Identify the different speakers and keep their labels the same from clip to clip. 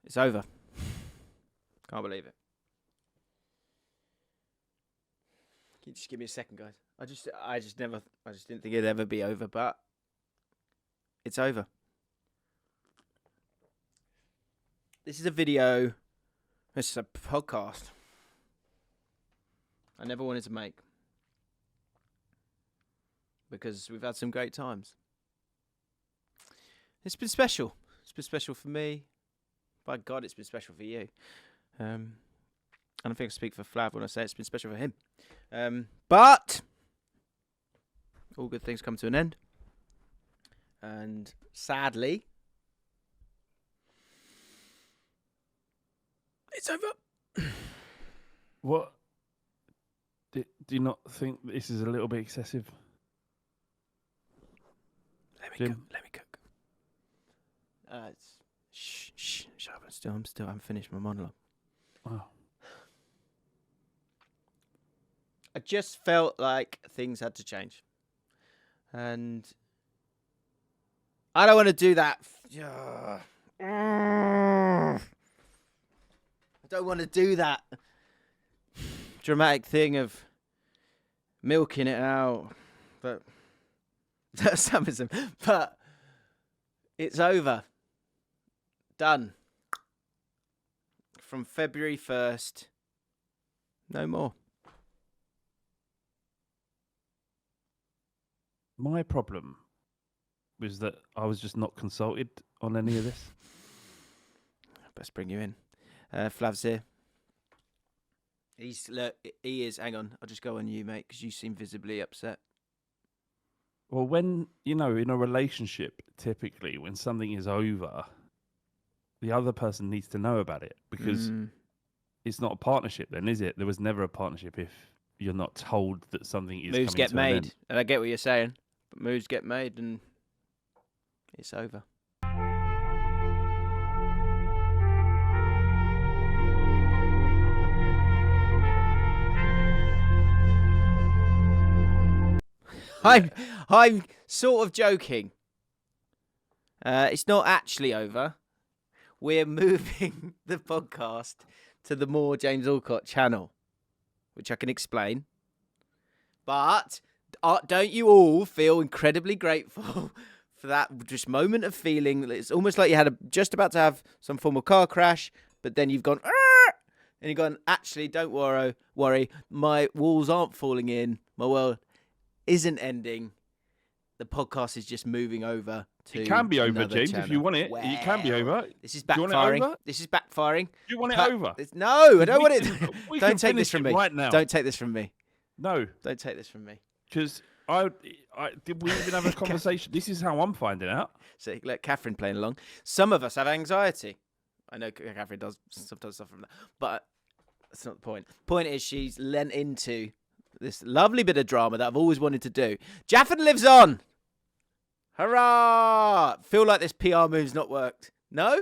Speaker 1: It's over. Can't believe it. Can you just give me a second, guys? I just didn't think it'd ever be over, but it's over. This is a video. This is a podcast I never wanted to make because we've had some great times. It's been special. It's been special for me. By God, it's been special for you. And I think I speak for Flav when I say it's been special for him. But all good things come to an end. And sadly, it's over.
Speaker 2: What? Do you not think this is a little bit excessive?
Speaker 1: Let me cook. Shut up. I haven't finished my monologue.
Speaker 2: Wow.
Speaker 1: I just felt like things had to change. And I don't want to do that. I don't want to do that dramatic thing of milking it out. But but it's over. Done. From February 1st, no more.
Speaker 2: My problem was that I was just not consulted on any of this.
Speaker 1: Best bring you in. Flav's here. He is. Hang on, I'll just go on you, mate, because you seem visibly upset.
Speaker 2: Well, when, in a relationship, typically, when something is over, the other person needs to know about it because it's not a partnership then, is it? There was never a partnership if you're not told that something is
Speaker 1: moves
Speaker 2: coming
Speaker 1: get
Speaker 2: to
Speaker 1: made.
Speaker 2: an end.
Speaker 1: And I get what you're saying, but moves get made and it's over. I'm sort of joking. It's not actually over. We're moving the podcast to the More James Allcott channel, which I can explain. But don't you all feel incredibly grateful for that just moment of feeling? It's almost like you had just about to have some form of car crash, but then you've gone, Arr! And you've gone, actually, don't worry, my walls aren't falling in, my world isn't ending. The podcast is just moving over to
Speaker 2: It can be over, James,
Speaker 1: channel.
Speaker 2: if you want it.
Speaker 1: Well,
Speaker 2: it can be over.
Speaker 1: This is
Speaker 2: Do you want it
Speaker 1: backfiring.
Speaker 2: over?
Speaker 1: This is backfiring.
Speaker 2: Do you want it over?
Speaker 1: No, I don't want it.
Speaker 2: We
Speaker 1: Don't
Speaker 2: can
Speaker 1: take this
Speaker 2: finish
Speaker 1: from
Speaker 2: it
Speaker 1: me.
Speaker 2: right now.
Speaker 1: Don't take this from me.
Speaker 2: No.
Speaker 1: Don't take this from me.
Speaker 2: Because did we even have a conversation? This is how I'm finding out.
Speaker 1: See, let Catherine playing along. Some of us have anxiety. I know Catherine does sometimes suffer from that, but that's not the point. Point is, she's lent into this lovely bit of drama that I've always wanted to do. Jaffin lives on. Hurrah! Feel like this PR move's not worked. No?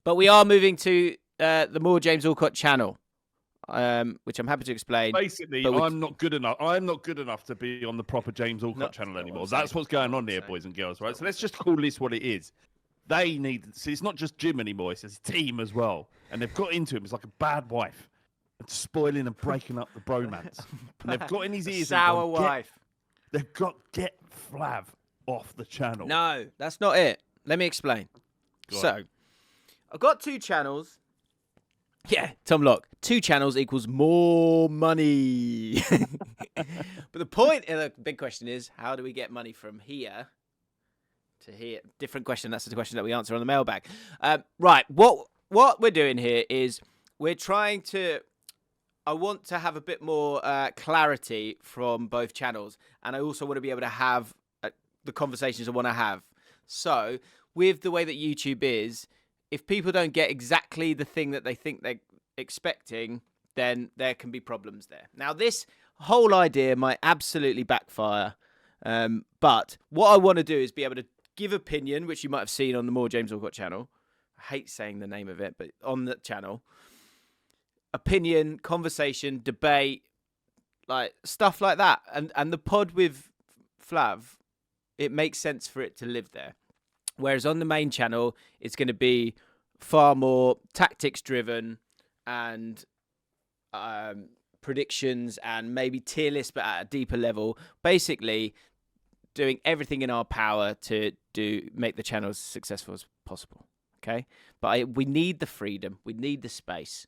Speaker 1: But we are moving to the More James Allcott channel, which I'm happy to explain.
Speaker 2: Basically, I'm not good enough. I'm not good enough to be on the proper James Allcott channel anymore. That's what's going on here, boys and girls, right? So let's just call this what it is. They need... See, it's not just Jim anymore. It's his team as well. And they've got into him. It's like a bad wife. And spoiling and breaking up the bromance. And they've got in his ears...
Speaker 1: Sour wife.
Speaker 2: They've got get Flav off the channel.
Speaker 1: No, that's not it. Let me explain. So, I've got 2 channels. Yeah, Tom Locke. 2 channels equals more money. But the point, the big question is, how do we get money from here to here? Different question. That's the question that we answer on the mailbag. Right. What we're doing here is we're trying to... I want to have a bit more clarity from both channels. And I also want to be able to have the conversations I want to have. So, with the way that YouTube is, if people don't get exactly the thing that they think they're expecting, then there can be problems there. Now, this whole idea might absolutely backfire. But what I want to do is be able to give opinion, which you might have seen on the More James Allcott channel. I hate saying the name of it, but on the channel. Opinion, conversation, debate, like stuff like that. And the pod with Flav, it makes sense for it to live there. Whereas on the main channel, it's going to be far more tactics driven and predictions and maybe tier lists, but at a deeper level. Basically, doing everything in our power to make the channel as successful as possible. Okay, but we need the freedom, we need the space,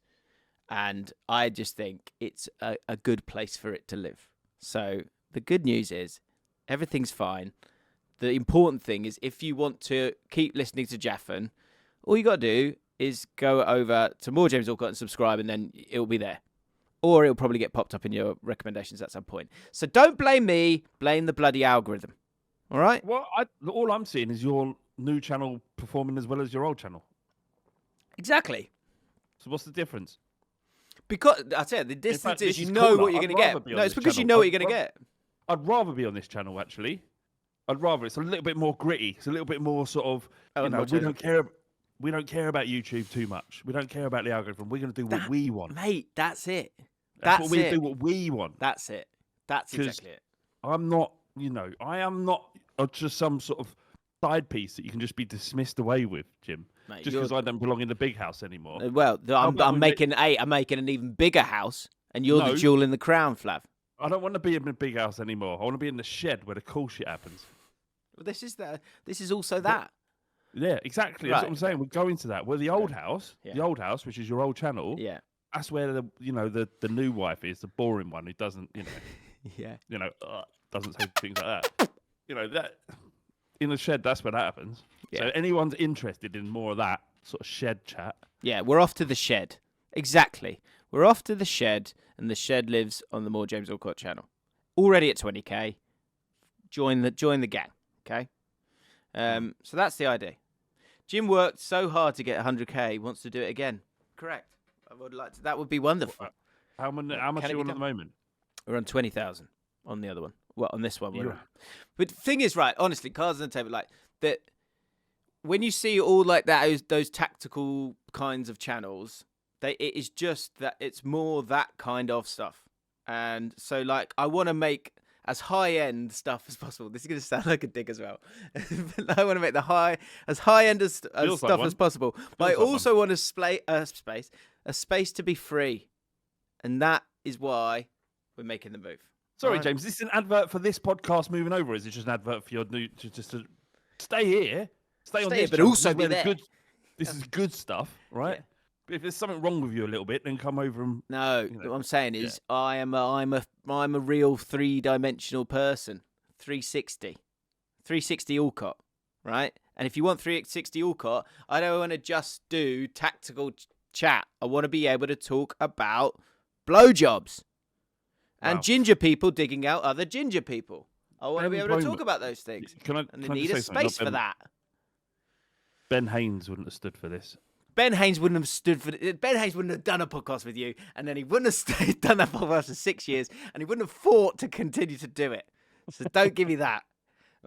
Speaker 1: and I just think it's a good place for it to live. So the good news is everything's fine. The important thing is if you want to keep listening to Jaffin, all you got to do is go over to More James Allcott and subscribe, and then it'll be there. Or it'll probably get popped up in your recommendations at some point. So don't blame me, blame the bloody algorithm. All right?
Speaker 2: Well, all I'm seeing is your new channel performing as well as your old channel.
Speaker 1: Exactly.
Speaker 2: So what's the difference?
Speaker 1: Because, I tell you, the difference is you know what you're going to get. No, it's because you know what you're going to get.
Speaker 2: I'd rather be on this channel, actually. I'd rather. It's a little bit more gritty. It's a little bit more sort of, we don't care about YouTube too much. We don't care about the algorithm. We're going to do what we want.
Speaker 1: Mate, that's it.
Speaker 2: That's what we do what we want.
Speaker 1: That's it. That's exactly it.
Speaker 2: I'm not, I am not just some sort of side piece that you can just be dismissed away with, Jim. Mate, just because I don't belong in the big house anymore.
Speaker 1: Well, I'm making an even bigger house, and you're the jewel in the crown, Flav.
Speaker 2: I don't want to be in the big house anymore. I want to be in the shed where the cool shit happens.
Speaker 1: Well, this is also that.
Speaker 2: Yeah, exactly. That's what I'm saying. We're going to that. Where the old house, which is your old channel.
Speaker 1: Yeah.
Speaker 2: That's where the new wife is, the boring one who doesn't, doesn't say things like that. That in the shed. That's where that happens. Yeah. So anyone's interested in more of that sort of shed chat. Yeah,
Speaker 1: we're off to the shed. Exactly. We're off to the shed, and the shed lives on the More James Allcott channel. Already at 20k. Join the gang. Okay. So that's the idea. Jim worked so hard to get 100k. He wants to do it again. Correct. I would like to. That would be wonderful.
Speaker 2: How much are you on at the moment?
Speaker 1: We're on 20,000 on the other one. Well, on this one, but the thing is, right? Honestly, cards on the table, like that. When you see all like that, those tactical kinds of channels, it is just that it's more that kind of stuff. And so, like, I want to make as high-end stuff as possible. This is going to sound like a dig as well. I want to make as high-end as stuff as possible. But I also want a space to be free. And that is why we're making the move.
Speaker 2: Sorry, James, is this an advert for this podcast moving over, or is it just an advert for your new... just to stay here, stay on this,
Speaker 1: but also be there.
Speaker 2: This is good stuff, right? Yeah. But if there's something wrong with you a little bit, then come over and...
Speaker 1: No, what I'm saying is I'm a real three-dimensional person. 360 Allcott, right? And if you want 360 Allcott, I don't want to just do tactical chat. I want to be able to talk about blowjobs and ginger people digging out other ginger people. I want to be able to talk about those things. And they need a space for that.
Speaker 2: Ben Haynes wouldn't have stood for this.
Speaker 1: Ben Haynes wouldn't have stood for it. Ben Haynes wouldn't have done a podcast with you, and then he wouldn't have done that podcast for 6 years, and he wouldn't have fought to continue to do it. So don't give me that.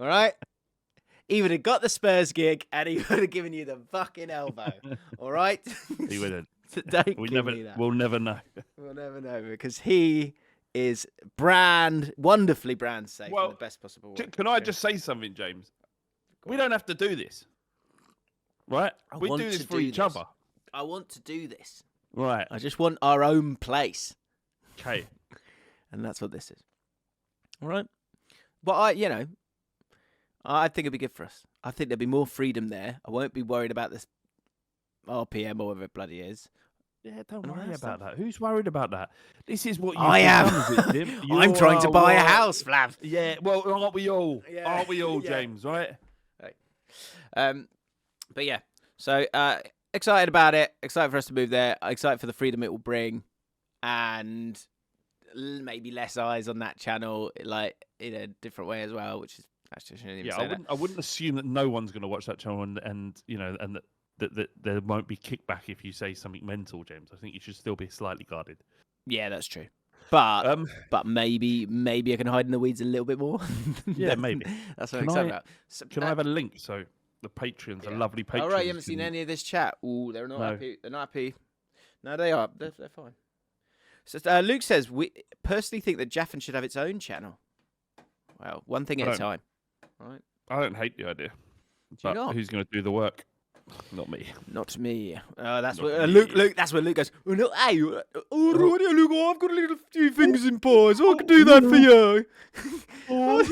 Speaker 1: All right? He would have got the Spurs gig, and he would have given you the fucking elbow. All right?
Speaker 2: He wouldn't.
Speaker 1: So don't give me that.
Speaker 2: We'll never know.
Speaker 1: We'll never know, because he is wonderfully brand safe in the best possible way.
Speaker 2: Can I just say something, James? We don't have to do this. Right? We do this for each other.
Speaker 1: I want to do this.
Speaker 2: Right.
Speaker 1: I just want our own place.
Speaker 2: Okay.
Speaker 1: And that's what this is. All right? But I think it'd be good for us. I think there'd be more freedom there. I won't be worried about this RPM or whatever it bloody is.
Speaker 2: Yeah, don't worry about that. Who's worried about that? This is what you
Speaker 1: I am. I'm trying to buy a house, Flav.
Speaker 2: Yeah, well, aren't we all? Yeah. Aren't we all, James, right?
Speaker 1: Right. But yeah, so excited about it. Excited for us to move there. Excited for the freedom it will bring, and maybe less eyes on that channel, like in a different way as well. Which is actually
Speaker 2: I wouldn't assume that no one's going to watch that channel, and that there won't be kickback if you say something mental, James. I think you should still be slightly guarded.
Speaker 1: Yeah, that's true. But maybe I can hide in the weeds a little bit more.
Speaker 2: Yeah, maybe.
Speaker 1: That's what I'm excited about. So,
Speaker 2: can I have a link? So the Patreons, a lovely Patreons.
Speaker 1: All right, you haven't seen any of this chat. Ooh, they're not happy. They're not happy. No, they are. They're fine. So Luke says, we personally think that Jaffin should have its own channel. Well, one thing at a time. All right.
Speaker 2: I don't hate the idea. But who's going to do the work? Not me.
Speaker 1: Not me. That's what Luke. That's where Luke goes. Oh no, hey, Luke, I've got a little few fingers in pies. I can do that for you. Oh,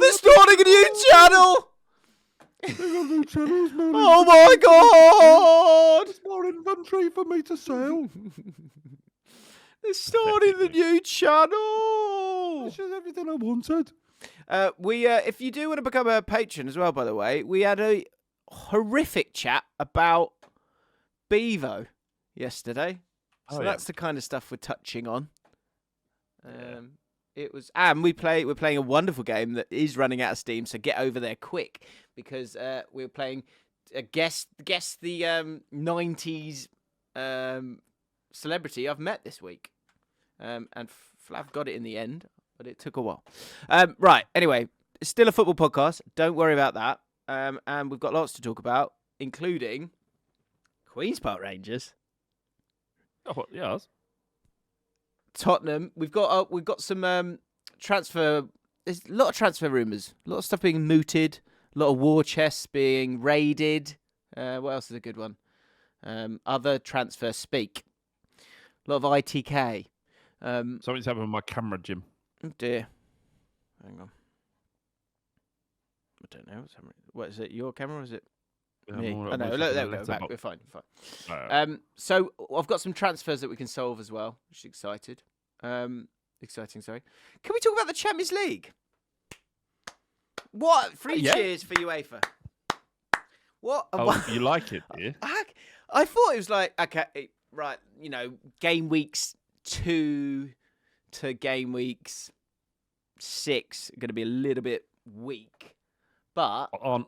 Speaker 1: they're starting a new channel. Oh my god!
Speaker 2: There's more inventory for me to sell.
Speaker 1: They're starting the new channel.
Speaker 2: This is everything I wanted.
Speaker 1: If you do want to become a patron as well, by the way, we had a horrific chat about Bevo yesterday. So that's the kind of stuff we're touching on. It was, and we're playing a wonderful game that is running out of steam. So get over there quick because we're playing guess the 90s celebrity I've met this week, and Flav got it in the end. But it took a while. Right, anyway, it's still a football podcast. Don't worry about that. And we've got lots to talk about, including Queen's Park Rangers.
Speaker 2: Oh, yes.
Speaker 1: Tottenham. We've got some transfer. There's a lot of transfer rumours. A lot of stuff being mooted. A lot of war chests being raided. What else is a good one? Other transfer speak. A lot of ITK.
Speaker 2: Something's happened with my camera, Jim.
Speaker 1: Oh dear. Hang on. I don't know what's happening. What is it? Your camera or is it me? Oh no, there we go. Back. We're fine. So I've got some transfers that we can solve as well. Which is exciting. Sorry. Can we talk about the Champions League? What? Three cheers for UEFA. What?
Speaker 2: You like it, do you?
Speaker 1: I thought it was like, okay, right, game weeks 2 to game weeks 6 are going to be a little bit weak, but
Speaker 2: aren't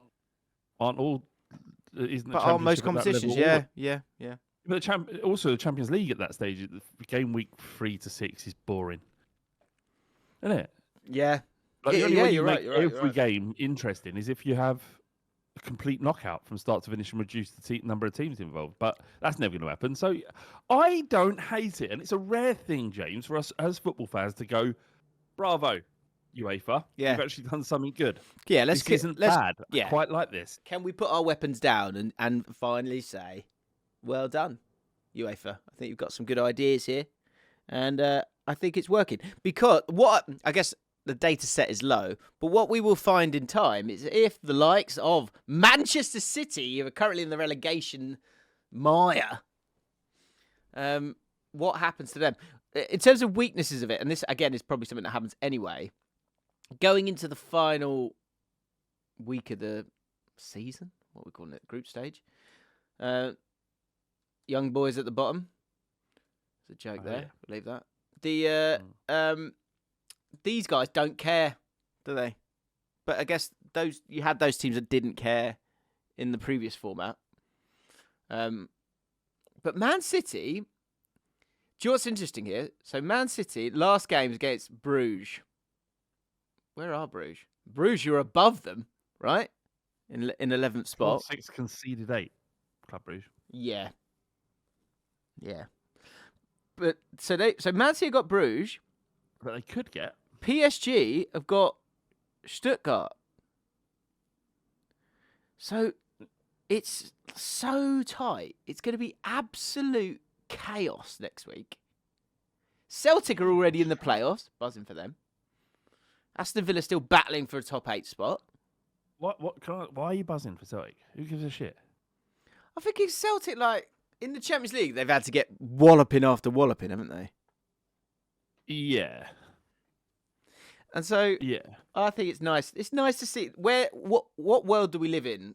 Speaker 2: all? Isn't
Speaker 1: but aren't most competitions? Yeah.
Speaker 2: But also the Champions League at that stage, game week 3 to 6 is boring, isn't it?
Speaker 1: Yeah.
Speaker 2: Like, the only way you
Speaker 1: make
Speaker 2: every game interesting is if you have a complete knockout from start to finish and reduce the number of teams involved. But that's never going to happen. So I don't hate it. And it's a rare thing, James, for us as football fans to go, bravo, UEFA.
Speaker 1: Yeah.
Speaker 2: You've actually done something good.
Speaker 1: Yeah,
Speaker 2: this isn't bad. Yeah. I quite like this.
Speaker 1: Can we put our weapons down and finally say, well done, UEFA. I think you've got some good ideas here. And I think it's working. Because I guess the data set is low, but what we will find in time is if the likes of Manchester City, who are currently in the relegation mire, what happens to them? In terms of weaknesses of it, and this, again, is probably something that happens anyway, going into the final week of the season, what are we calling it, group stage, young boys at the bottom. There's a joke there, believe that. These guys don't care, do they? But I guess you had those teams that didn't care in the previous format. But Man City, do you know what's interesting here? So Man City, last game was against Bruges. Where are Bruges? Bruges, you're above them, right? In 11th spot.
Speaker 2: 6 conceded 8, Club Bruges.
Speaker 1: Yeah. But so Man City got Bruges.
Speaker 2: But they could get.
Speaker 1: PSG have got Stuttgart. So it's so tight. It's going to be absolute chaos next week. Celtic are already in the playoffs, buzzing for them. Aston Villa still battling for a top 8 spot.
Speaker 2: Why are you buzzing for Celtic? Who gives a shit?
Speaker 1: I think it's Celtic, like, in the Champions League, they've had to get walloping after walloping, haven't they?
Speaker 2: Yeah.
Speaker 1: And so, I think it's nice. It's nice to see what world do we live in,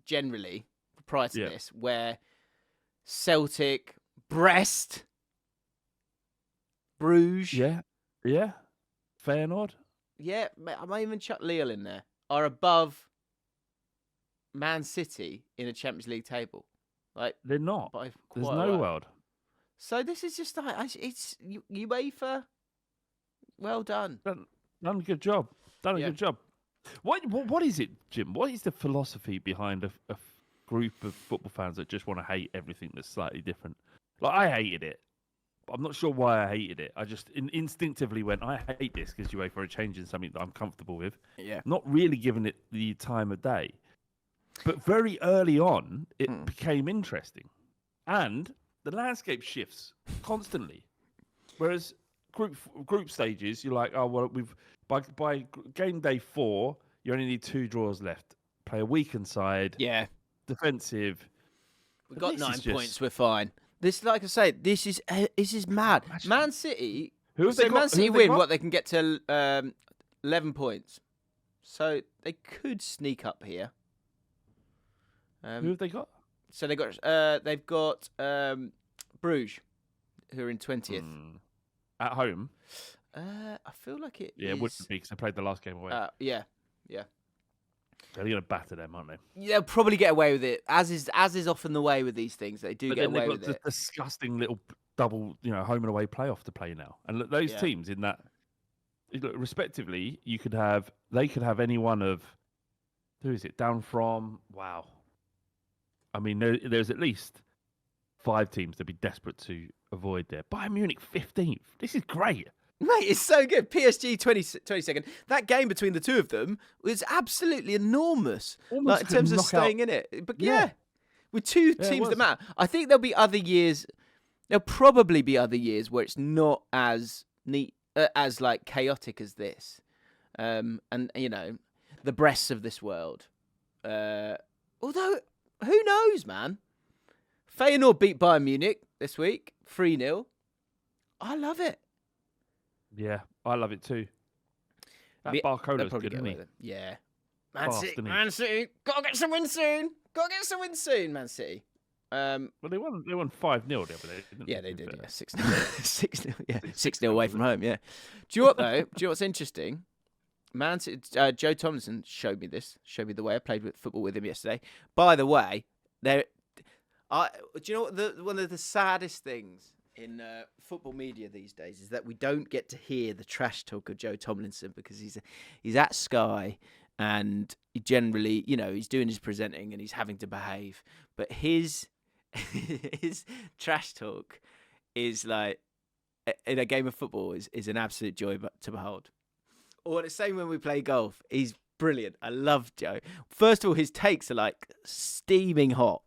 Speaker 1: generally, prior to this, where Celtic, Brest, Bruges,
Speaker 2: Feyenoord,
Speaker 1: I might even chuck Lille in there, are above Man City in a Champions League table. Like
Speaker 2: they're not. There's no world.
Speaker 1: So this is just like it's UEFA. Well done.
Speaker 2: Done a good job. Done a good job. What is it, Jim? What is the philosophy behind a group of football fans that just want to hate everything that's slightly different? Like I hated it. I'm not sure why I hated it. I just instinctively went, I hate this because UEFA are changing something that I'm comfortable with.
Speaker 1: Yeah.
Speaker 2: Not really giving it the time of day. But very early on, it became interesting. And the landscape shifts constantly. Whereas group stages, you're like, oh, well, by game day 4, you only need 2 draws left. Play a weakened side.
Speaker 1: Yeah.
Speaker 2: Defensive.
Speaker 1: We've got 9 points. We're fine. This, like I say, this is mad. Man City. Man City win. What, they can get to 11 points, so they could sneak up here.
Speaker 2: Who have they got?
Speaker 1: So they've got Bruges, who are in 20th
Speaker 2: at home.
Speaker 1: I feel like it.
Speaker 2: Yeah, it wouldn't be because they played the last game away.
Speaker 1: Yeah.
Speaker 2: They're going to batter them, aren't they?
Speaker 1: They'll probably get away with it, as is often the way with these things. They do get away with it.
Speaker 2: They've got this disgusting little double, home and away playoff to play now, and those teams in that, respectively, they could have any one of, who is it down from? Wow, I mean, there's at least 5 teams to be desperate to avoid there. Bayern Munich 15th. This is great.
Speaker 1: Mate, it's so good. PSG 22nd. That game between the two of them was absolutely enormous. Like, in terms of staying in it. But with 2 teams that matter. I think there'll be other years. There'll probably be other years where it's not as neat, as like chaotic as this. And the Brests of this world. Although, who knows, man? Feyenoord beat Bayern Munich this week, 3-0. I love it.
Speaker 2: Yeah, I love it too. That Barcola's good, isn't he?
Speaker 1: Yeah. Man City. Gotta get some wins soon. Man City.
Speaker 2: Well, they won 5-0 the other day, didn't they?
Speaker 1: Yeah, they did. Yeah, 6-0. 6-0. Yeah, 6-0 away from home. Yeah. Do you know what though? Do you know what's interesting? Man City. Joe Tomlinson showed me the way. I played football with him yesterday. By the way, do you know what one of the saddest things in football media these days is that we don't get to hear the trash talk of Joe Tomlinson, because he's at Sky and he generally, he's doing his presenting and he's having to behave. But his trash talk is like, in a game of football, is an absolute joy to behold. Or the same when we play golf. He's brilliant. I love Joe. First of all, his takes are like steaming hot,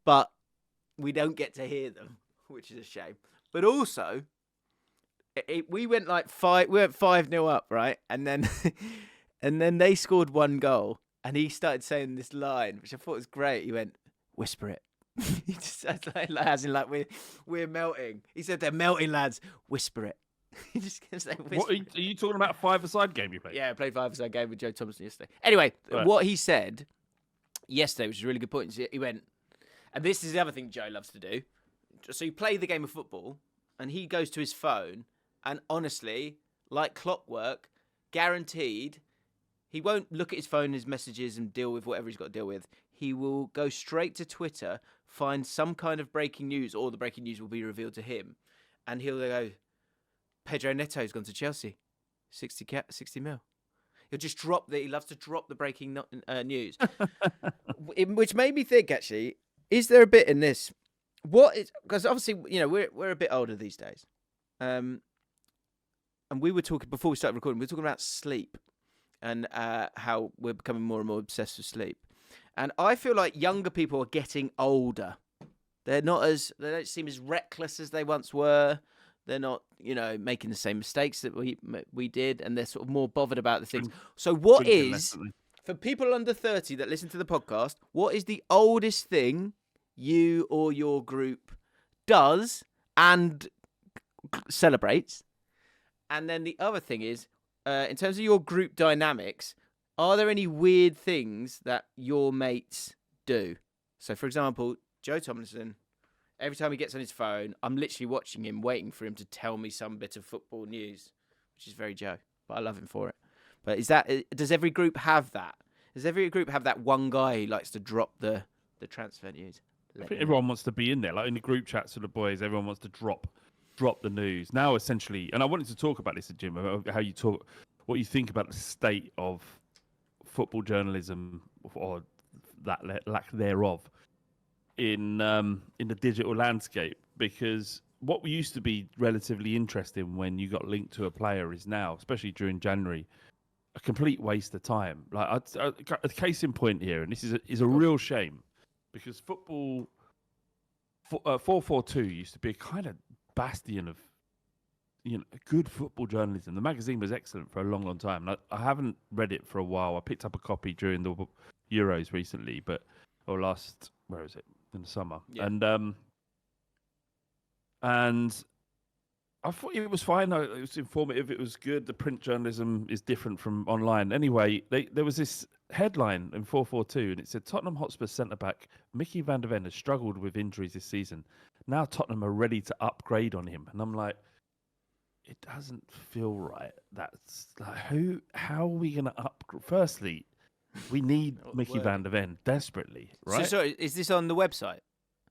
Speaker 1: but we don't get to hear them, which is a shame. But also, we went 5-0 up, right? And then and then they scored 1 goal, and he started saying this line, which I thought was great. He went, "Whisper it." He just said as in like we're melting. He said, "They're melting, lads. Whisper it." He just kept saying, "Whisper."
Speaker 2: What are you talking about? 5-a-side game you played?
Speaker 1: Yeah, I played 5-a-side game with Joe Thompson yesterday. Anyway, What he said yesterday, which is a really good point. He went, and this is the other thing Joe loves to do. So you play the game of football, and he goes to his phone, and honestly, like clockwork, guaranteed, he won't look at his phone, his messages, and deal with whatever he's got to deal with. He will go straight to Twitter, find some kind of breaking news, or the breaking news will be revealed to him, and he'll go, "Pedro Neto's gone to Chelsea, 60 mil." He'll just he loves to drop the breaking news, which made me think, actually, is there a bit in this? Because obviously, we're a bit older these days, and we were talking before we started recording. We were talking about sleep and how we're becoming more and more obsessed with sleep. And I feel like younger people are getting older. They don't seem as reckless as they once were. They're not, making the same mistakes that we did, and they're sort of more bothered about the things. So, for people under 30 that listen to the podcast, what is the oldest thing you or your group does and celebrates? And then the other thing is, in terms of your group dynamics, are there any weird things that your mates do? So, for example, Joe Tomlinson, every time he gets on his phone, I'm literally watching him, waiting for him to tell me some bit of football news, which is very Joe, but I love him for it. But does every group have that? Does every group have that one guy who likes to drop the transfer news?
Speaker 2: I think everyone wants to be in there. Like in the group chats with the boys, everyone wants to drop the news. Now, essentially, and I wanted to talk about this at Jim, about what you think about the state of football journalism, or that lack thereof, in the digital landscape. Because what used to be relatively interesting when you got linked to a player is now, especially during January, a complete waste of time. Like a case in point here, and this is a real shame, because football 442 used to be a kind of bastion of good football journalism. The magazine was excellent for a long, long time. I haven't read it for a while. I picked up a copy during the Euros recently, where is it? In the summer.
Speaker 1: Yeah.
Speaker 2: And I thought it was fine. It was informative. It was good. The print journalism is different from online. Anyway, there was this headline in 442, and it said Tottenham Hotspur centre-back Mickey van der Ven has struggled with injuries this season. Now Tottenham are ready to upgrade on him. And I'm like, it doesn't feel right. That's like, how are we going to upgrade? Firstly, we need Mickey van der Ven desperately, right?
Speaker 1: So sorry, is this on the website?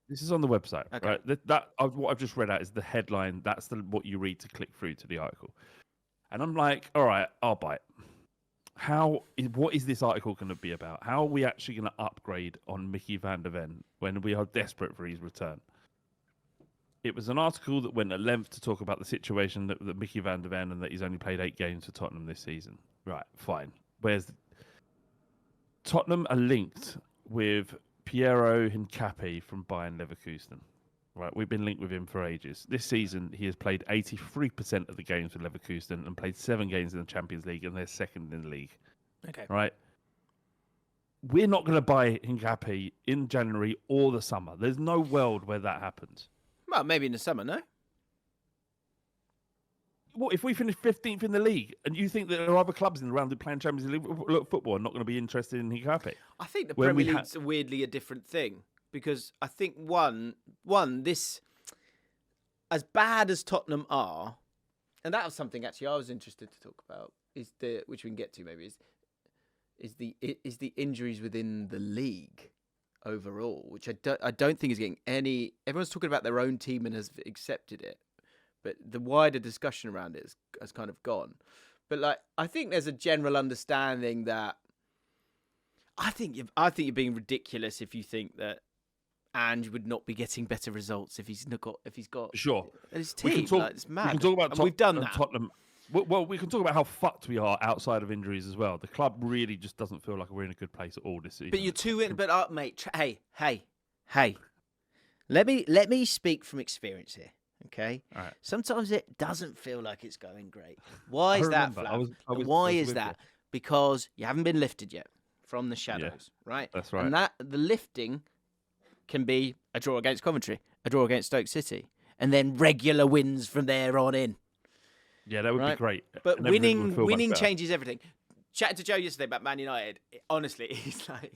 Speaker 2: This is on the website,
Speaker 1: okay.
Speaker 2: right? What I've just read out is the headline. That's what you read to click through to the article. And I'm like, all right, I'll bite. What is this article going to be about? How are we actually going to upgrade on Mickey van der Ven when we are desperate for his return? It was an article that went at length to talk about the situation that Mickey van der Ven and that he's only played 8 games for Tottenham this season. Right, fine. Tottenham are linked with Piero Hincapié from Bayern Leverkusen. Right, we've been linked with him for ages. This season, he has played 83% of the games for Leverkusen and played 7 games in the Champions League, and they're second in the league.
Speaker 1: Okay.
Speaker 2: Right? We're not going to buy Hincapié in January or the summer. There's no world where that happens.
Speaker 1: Well, maybe in the summer, no?
Speaker 2: What if we finish 15th in the league, and you think that there are other clubs in the round that playing Champions League football are not going to be interested in Hincapié?
Speaker 1: I think the Premier League's weirdly a different thing, because I think one this, as bad as Tottenham are, and that was something actually I was interested to talk about, which we can get to maybe, is the injuries within the league overall, which I don't think is getting any. Everyone's talking about their own team and has accepted it, but the wider discussion around it has kind of gone. But I think there's a general understanding that I think you're being ridiculous if you think that Ange would not be getting better results if he's got
Speaker 2: sure
Speaker 1: his team. It's mad.
Speaker 2: We can talk about
Speaker 1: we've done that.
Speaker 2: Tottenham. Well, we can talk about how fucked we are outside of injuries as well. The club really just doesn't feel like we're in a good place at all this season.
Speaker 1: But you're too in. But mate, hey. Let me speak from experience here. Okay.
Speaker 2: All right.
Speaker 1: Sometimes it doesn't feel like it's going great. Why is that, Flav? Why is that? Because you haven't been lifted yet from the shadows, right?
Speaker 2: That's right.
Speaker 1: And the lifting can be a draw against Coventry, a draw against Stoke City, and then regular wins from there on in.
Speaker 2: Yeah, that would be great.
Speaker 1: But winning changes everything. Chatting to Joe yesterday about Man United, honestly, he's like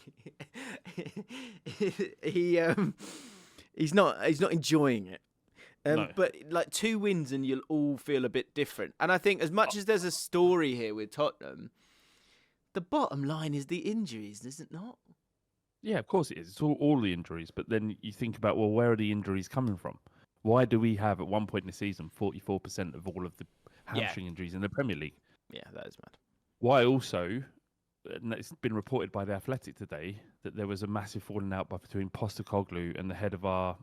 Speaker 1: he's not enjoying it.
Speaker 2: No.
Speaker 1: But 2 wins and you'll all feel a bit different. And I think as much as there's a story here with Tottenham, the bottom line is the injuries, is it not?
Speaker 2: Yeah, of course it is. It's all the injuries. But then you think about, well, where are the injuries coming from? Why do we have, at one point in the season, 44% of all of the hamstring injuries in the Premier League?
Speaker 1: Yeah, that is mad.
Speaker 2: Why also, and it's been reported by The Athletic today, that there was a massive falling out between Postecoglou and the head of our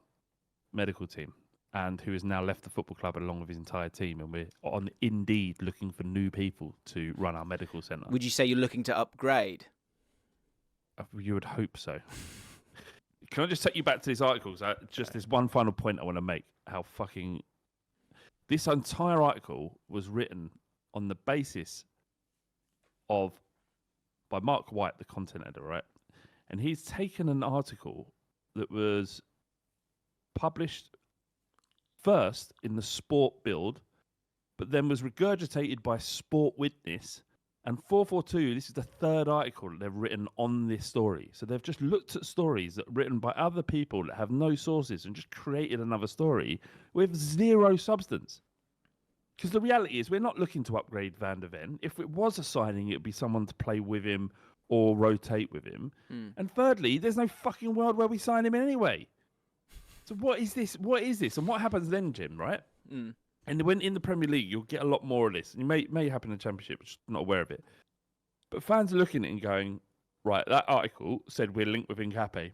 Speaker 2: medical team, and who has now left the football club along with his entire team, and we're on Indeed looking for new people to run our medical centre.
Speaker 1: Would you say you're looking to upgrade?
Speaker 2: You would hope so. Can I just take you back to this article? Just this one final point I want to make. How fucking... This entire article was written on the basis of... by Mark White, the content editor, right? And he's taken an article that was published first in the Sport Build, but then was regurgitated by Sport Witness. And 442, this is the 3rd article that they've written on this story. So they've just looked at stories that are written by other people that have no sources and just created another story with zero substance. Because the reality is we're not looking to upgrade Van der Ven. If it was a signing, it would be someone to play with him or rotate with him. And thirdly, there's no fucking world where we sign him anyway. So what is this? What is this? And what happens then, Jim, right? And when in the Premier League, you'll get a lot more of this. And it may happen in the Championship, just not aware of it. But fans are looking at it and going, right, that article said we're linked with Hincapié.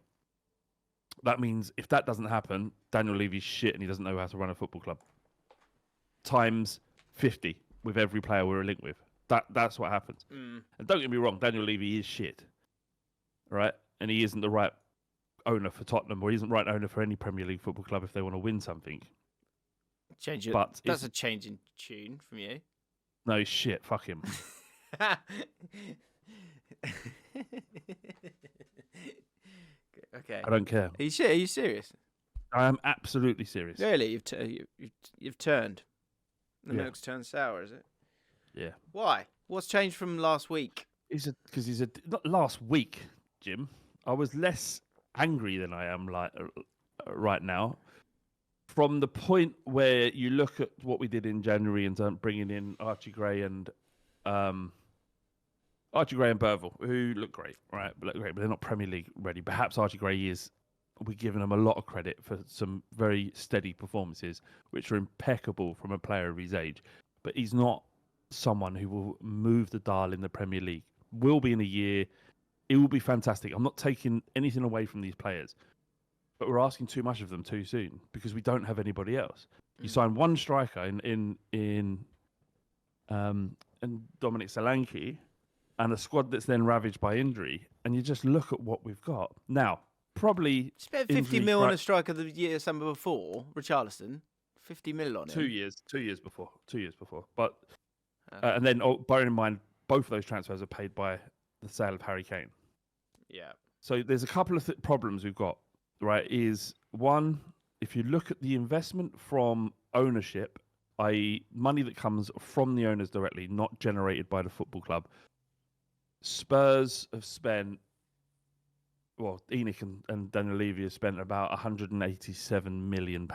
Speaker 2: That means if that doesn't happen, Daniel Levy's shit and he doesn't know how to run a football club. Times 50 with every player we're linked with. That's what happens. And don't get me wrong, Daniel Levy is shit, right? And he isn't the right owner for Tottenham, or he isn't the right owner for any Premier League football club if they want to win something.
Speaker 1: That's a change in tune from you.
Speaker 2: No, he's shit. Fuck him.
Speaker 1: Okay.
Speaker 2: I don't care.
Speaker 1: Are you serious?
Speaker 2: I am absolutely serious.
Speaker 1: Really, you've turned. The milk's turned sour, is it?
Speaker 2: Yeah.
Speaker 1: Why? What's changed from last week?
Speaker 2: Because not last week, Jim. I was less angry than I am right now. From the point where you look at what we did in January and bringing in Archie Gray and Burville, who look great, right? But they're not Premier League ready. Perhaps Archie Gray is. We're giving him a lot of credit for some very steady performances, which are impeccable from a player of his age. But he's not someone who will move the dial in the Premier League. Will be in a year. It will be fantastic. I'm not taking anything away from these players, but we're asking too much of them too soon because we don't have anybody else. You sign one striker in Dominic Solanke, and a squad that's then ravaged by injury, and you just look at what we've got now. Probably
Speaker 1: spent 50 mil on a striker the year summer before, Richarlison. 50 mil on him.
Speaker 2: 2 years before. But and then bearing in mind, both of those transfers are paid by the sale of Harry Kane.
Speaker 1: Yeah.
Speaker 2: So there's a couple of problems we've got. Right, is one, if you look at the investment from ownership, i.e., money that comes from the owners directly, not generated by the football club. Spurs have spent. Well, Enoch and Daniel Levy have spent about £187 million.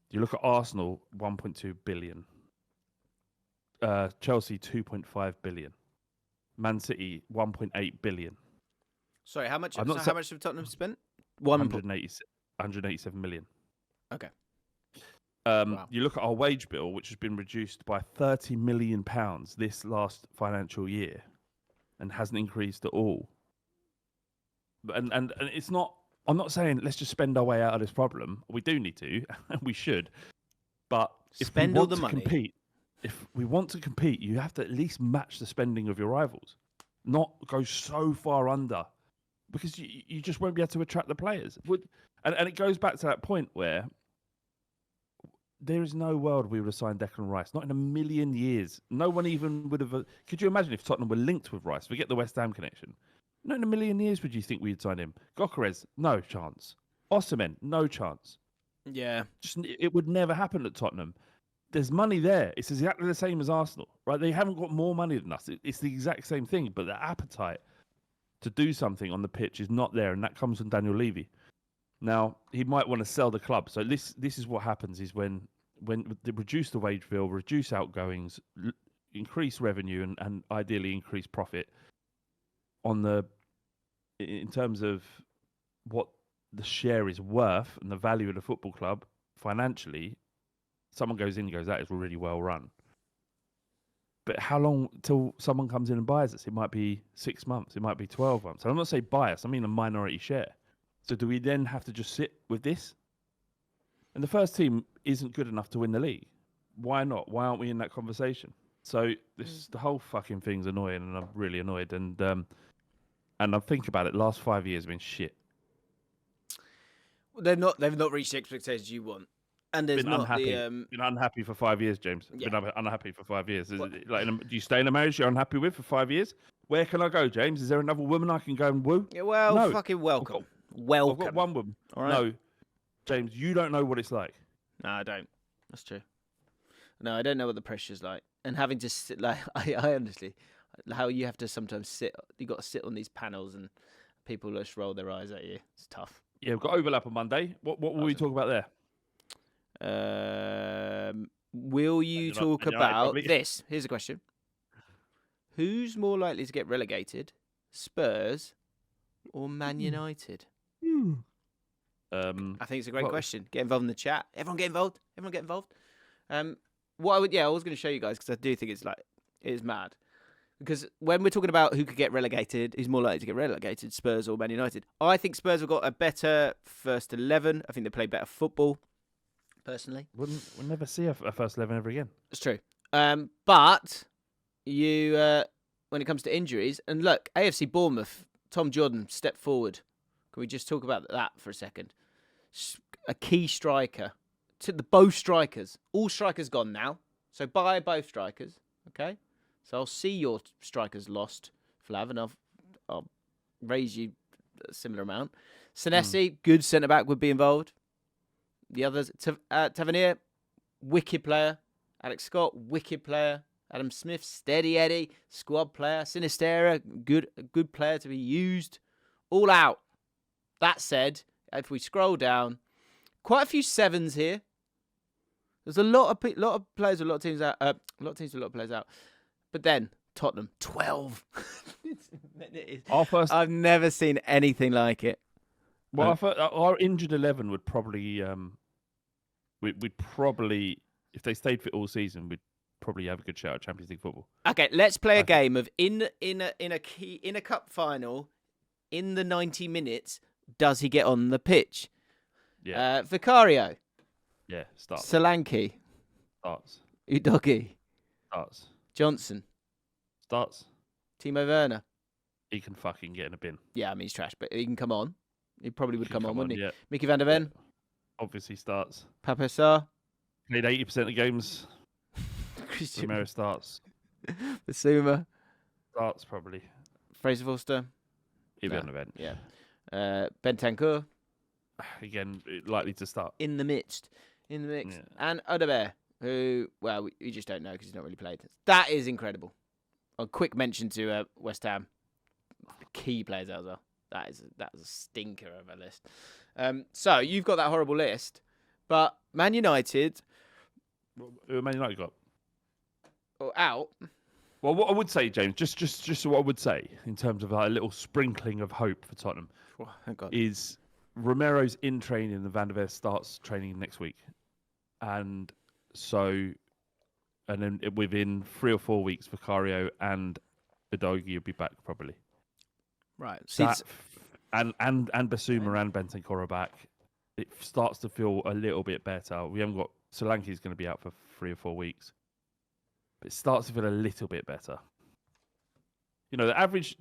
Speaker 2: You look at Arsenal, 1.2 billion. Chelsea, 2.5 billion. Man City, 1.8 billion.
Speaker 1: Sorry, how much have Tottenham spent?
Speaker 2: 187 million.
Speaker 1: Okay.
Speaker 2: Wow. You look at our wage bill, which has been reduced by £30 million this last financial year and hasn't increased at all. And it's not. I'm not saying let's just spend our way out of this problem. We do need to, and we should. But if we want to compete, you have to at least match the spending of your rivals, not go so far under, because you just won't be able to attract the players. And it goes back to that point where there is no world we would have signed Declan Rice. Not in a million years. No one even would have. Could you imagine if Tottenham were linked with Rice? Forget the West Ham connection. Not in a million years would you think we'd sign him. Gyökeres, no chance. Osimhen, no chance.
Speaker 1: Yeah.
Speaker 2: It would never happen at Tottenham. There's money there. It's exactly the same as Arsenal, right? They haven't got more money than us. It's the exact same thing, but the appetite to do something on the pitch is not there, and that comes from Daniel Levy. Now, he might want to sell the club. So this is what happens is when they reduce the wage bill, reduce outgoings, increase revenue, and ideally increase profit, in terms of what the share is worth and the value of the football club financially, someone goes in and goes, that is really well run. But how long till someone comes in and buys us? It might be 6 months. It might be 12 months. And I'm not saying buy us. I mean a minority share. So do we then have to just sit with this? And the first team isn't good enough to win the league. Why not? Why aren't we in that conversation? So the whole fucking thing's annoying, and I'm really annoyed. And I think about it, last 5 years have been shit.
Speaker 1: They've not reached the expectations you want. And there's
Speaker 2: been unhappy for 5 years, James. Yeah. Been unhappy for 5 years. Do you stay in a marriage you're unhappy with for 5 years? Where can I go, James? Is there another woman I can go and woo?
Speaker 1: Yeah, well, no. Fucking welcome. Welcome.
Speaker 2: I've got one woman.
Speaker 1: All right.
Speaker 2: No, James, you don't know what it's like.
Speaker 1: No, I don't. That's true. No, I don't know what the pressure's like. And having to sit, like, I honestly, how you have to sometimes sit, you got to sit on these panels and people just roll their eyes at you. It's tough.
Speaker 2: Yeah, we've got overlap on Monday. What will we talk about there?
Speaker 1: Will you talk about this? Here's a question. Who's more likely to get relegated, Spurs or Man United? I think it's a great question. Get involved in the chat. Everyone get involved. I was going to show you guys because I do think it is mad. Because when we're talking about who could get relegated, who's more likely to get relegated, Spurs or Man United, I think Spurs have got a better first 11. I think they play better football, personally.
Speaker 2: We'll never see a first 11 ever again.
Speaker 1: It's true. But when it comes to injuries, and look, AFC Bournemouth, Tom Jordan, step forward. Can we just talk about that for a second? A key striker. Both strikers. All strikers gone now. So buy both strikers, okay? So I'll see your strikers lost, Flav, and I'll raise you a similar amount. Senesi, good centre-back, would be involved. The others, Tavernier, wicked player. Alex Scott, wicked player. Adam Smith, steady Eddie, squad player. Sinistera, good player to be used. All out. That said, if we scroll down, quite a few sevens here. There's a lot of players, a lot of teams out. A lot of teams with a lot of players out. But then Tottenham, 12. I've never seen anything like it.
Speaker 2: Well, our injured 11 would probably, we'd probably, if they stayed fit all season, we'd probably have a good shout at Champions League football.
Speaker 1: Okay, let's play a game of in a cup final, in the 90 minutes. Does he get on the pitch?
Speaker 2: Yeah.
Speaker 1: Vicario.
Speaker 2: Yeah, starts.
Speaker 1: Solanke.
Speaker 2: Starts.
Speaker 1: Udogi.
Speaker 2: Starts.
Speaker 1: Johnson.
Speaker 2: Starts.
Speaker 1: Timo Werner.
Speaker 2: He can fucking get in a bin.
Speaker 1: Yeah, I mean, he's trash, but he can come on. He probably would come on, wouldn't he?
Speaker 2: Yeah.
Speaker 1: Mickey van der Ven.
Speaker 2: Obviously starts.
Speaker 1: Pape Sarr.
Speaker 2: Played 80% of games.
Speaker 1: Christian.
Speaker 2: Romero starts.
Speaker 1: Basuma.
Speaker 2: Starts probably.
Speaker 1: Fraser Forster.
Speaker 2: He'll be on the bench.
Speaker 1: Yeah. Bentancur.
Speaker 2: Again, likely to start.
Speaker 1: In the mix. Yeah. And Odebear, who, well, we just don't know because he's not really played. That is incredible. A quick mention to West Ham. Key players out as well. That is a stinker of a list. So you've got that horrible list, but Man United.
Speaker 2: Who Man United got?
Speaker 1: Out.
Speaker 2: Well, what I would say, James, just what I would say in terms of a little sprinkling of hope for Tottenham is Romero's in training and Van der Ven starts training next week. And then within 3 or 4 weeks, Vicario and Udogi will be back probably.
Speaker 1: Right.
Speaker 2: And Basuma and Bentancur are back. It starts to feel a little bit better. We haven't got Solanke's going to be out for 3 or 4 weeks. But it starts to feel a little bit better. You know, the average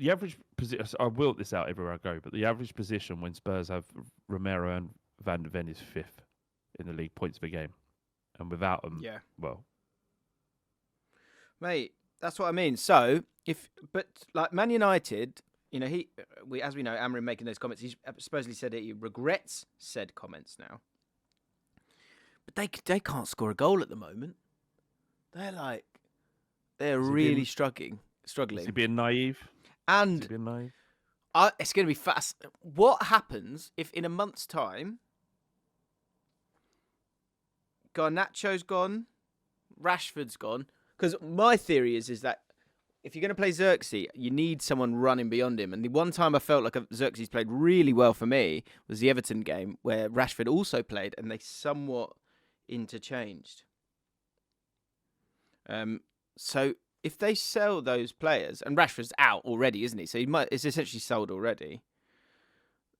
Speaker 2: position, I wilt this out everywhere I go, but the average position when Spurs have Romero and Van der Ven is 5th in the league points per game. And without them, well.
Speaker 1: Mate, that's what I mean. So, but like Man United, you know, as we know, Amorim making those comments, he's supposedly said that he regrets said comments now. But they can't score a goal at the moment. They're really struggling.
Speaker 2: Is he being naive?
Speaker 1: And it's going to be fast. What happens if in a month's time, Garnacho's gone, Rashford's gone? Because my theory is that if you're going to play Xerxes, you need someone running beyond him. And the one time I felt like Xerxes played really well for me was the Everton game where Rashford also played and they somewhat interchanged. So if they sell those players, and Rashford's out already, isn't he? So it's essentially sold already.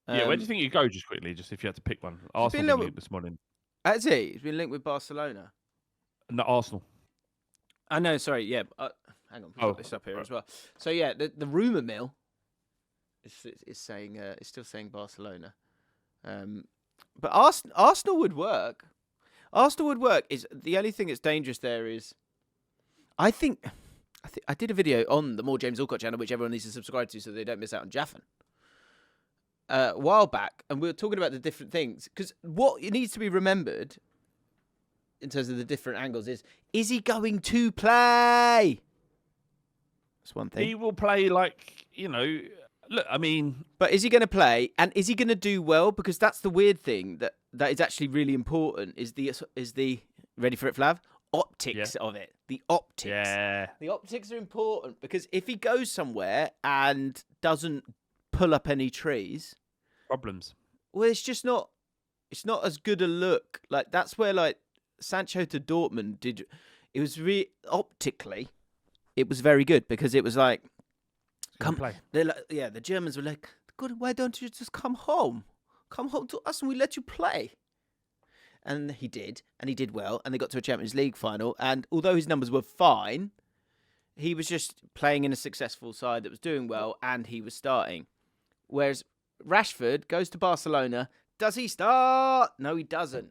Speaker 2: Where do you think you go, just quickly, just if you had to pick one? Arsenal been linked this morning.
Speaker 1: Has he? He's been linked with Barcelona.
Speaker 2: No, Arsenal.
Speaker 1: I know, sorry, yeah. Hang on, I've got this up here as well. So yeah, the rumour mill is saying is still saying Barcelona. But Arsenal would work. Arsenal would work. Is the only thing that's dangerous there is I think I did a video on the More James Allcott channel, which everyone needs to subscribe to so they don't miss out on Jaffin. A while back, and we were talking about the different things. Because what needs to be remembered in terms of the different angles is he going to play? That's one thing.
Speaker 2: He will play like, you know, look, I mean...
Speaker 1: But is he going to play, and is he going to do well? Because that's the weird thing that is actually really important, is the ready for it, Flav? Optics of it. The optics.
Speaker 2: Yeah.
Speaker 1: The optics are important because if he goes somewhere and doesn't pull up any trees...
Speaker 2: Problems.
Speaker 1: Well, it's just not... It's not as good a look. Like, that's where, like, Sancho to Dortmund did... It was really... Optically, it was very good because it was like,
Speaker 2: Come play.
Speaker 1: They're like, yeah, the Germans were like, good, why don't you just come home? Come home to us and we let you play. And he did well, and they got to a Champions League final. And although his numbers were fine, he was just playing in a successful side that was doing well, and he was starting. Whereas Rashford goes to Barcelona. Does he start? No, he doesn't.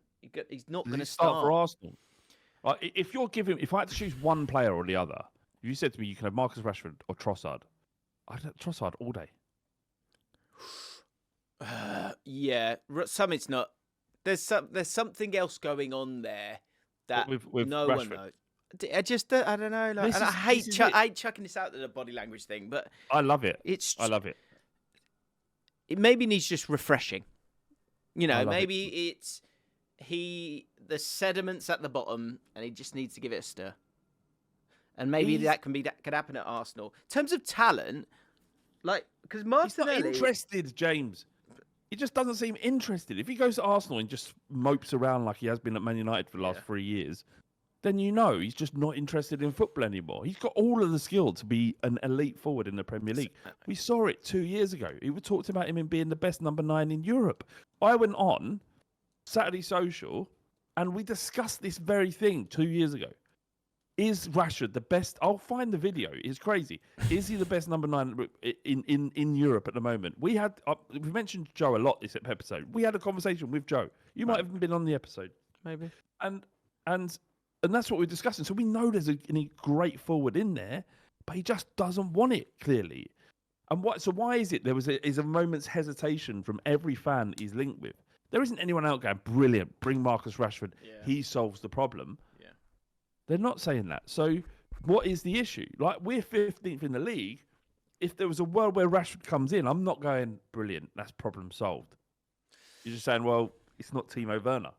Speaker 1: He's not going to start
Speaker 2: for Arsenal. If I had to choose one player or the other, if you said to me you can have Marcus Rashford or Trossard, I'd have Trossard all day.
Speaker 1: Yeah, it's not. There's something else going on there that
Speaker 2: with
Speaker 1: no
Speaker 2: Rashford.
Speaker 1: one knows. I don't know. Like, I hate chucking this out to the body language thing, but
Speaker 2: I love it.
Speaker 1: I love it. It maybe needs just refreshing. Maybe the sediments at the bottom, and he just needs to give it a stir. And maybe that could happen at Arsenal. In terms of talent, like, because Martinelli...
Speaker 2: He's not interested, James. He just doesn't seem interested. If he goes to Arsenal and just mopes around like he has been at Man United for the last 3 years, then he's just not interested in football anymore. He's got all of the skill to be an elite forward in the Premier League. We saw it 2 years ago. We talked about him in being the best number 9 in Europe. I went on Saturday Social and we discussed this very thing 2 years ago. Is Rashford the best? I'll find the video. It's crazy. Is he the best number 9 in Europe at the moment? We mentioned Joe a lot this episode. We had a conversation with Joe. You might have been on the episode,
Speaker 1: maybe.
Speaker 2: And that's what we're discussing. So we know there's a great forward in there, but he just doesn't want it clearly. And why is it there is a moment's hesitation from every fan he's linked with? There isn't anyone out going, brilliant, bring Marcus Rashford. Yeah. He solves the problem. Yeah. They're not saying that. So what is the issue? Like, we're 15th in the league. If there was a world where Rashford comes in, I'm not going, brilliant, that's problem solved. You're just saying, well, it's not Timo Werner.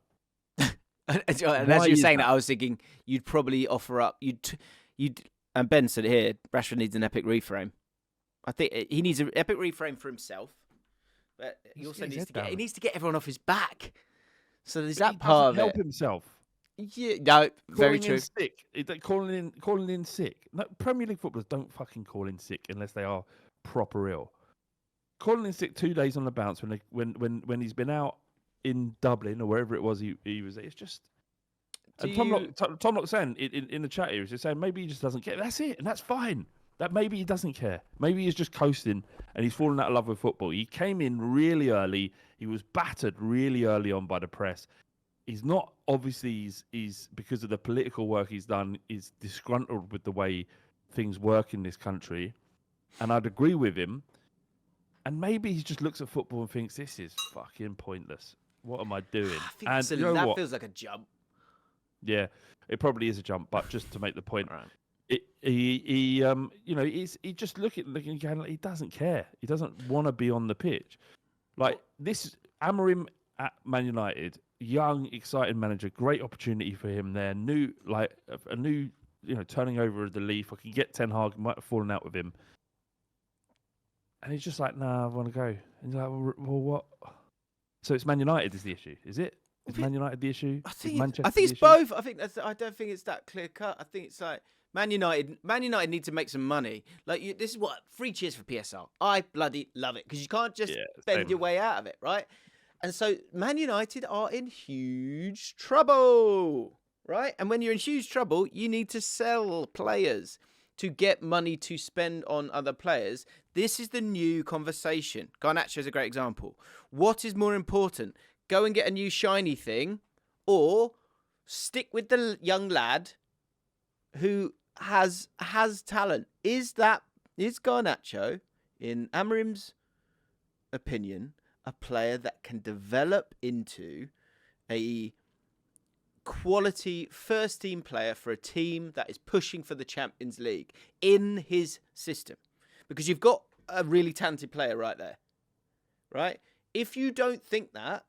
Speaker 1: And as you're saying that, I was thinking you'd probably offer up, and Ben said it here, Rashford needs an epic reframe. I think he needs an epic reframe for himself. But he also needs to get everyone off his back. So there's that part of it.
Speaker 2: Help himself.
Speaker 1: Yeah, no, very true.
Speaker 2: Calling in sick. No, Premier League footballers don't fucking call in sick unless they are proper ill. Calling in sick 2 days on the bounce when he's been out in Dublin or wherever it was he was. It's just. And Tom Lock saying in the chat here is just saying maybe he just doesn't care. That's it, and that's fine. That maybe he doesn't care. Maybe he's just coasting and he's fallen out of love with football. He came in really early. He was battered really early on by the press. He's not, obviously, he's because of the political work he's done, he's disgruntled with the way things work in this country. And I'd agree with him. And maybe he just looks at football and thinks, this is fucking pointless. What am I doing?
Speaker 1: I think that feels like a jump.
Speaker 2: Yeah, it probably is a jump, but just to make the point.
Speaker 1: Right.
Speaker 2: He just looking again. He doesn't care. He doesn't want to be on the pitch. Like this, Amorim at Man United, young, exciting manager, great opportunity for him there. A new, turning over of the leaf. I can get Ten Hag, might have fallen out with him, and he's just like, nah, I want to go. And he's like, well, what? So it's Man United is the issue, is it? Is Man United the issue?
Speaker 1: I think it's both. I don't think it's that clear cut. I think it's like. Man United need to make some money. Like this is what 3 cheers for PSL. I bloody love it because you can't just bend your way out of it, right? And so Man United are in huge trouble, right? And when you're in huge trouble, you need to sell players to get money to spend on other players. This is the new conversation. Garnacho is a great example. What is more important? Go and get a new shiny thing, or stick with the young lad who has talent. Is Garnacho, in Amorim's opinion, a player that can develop into a quality first team player for a team that is pushing for the Champions League in his system? Because you've got a really talented player right there, right? If you don't think that,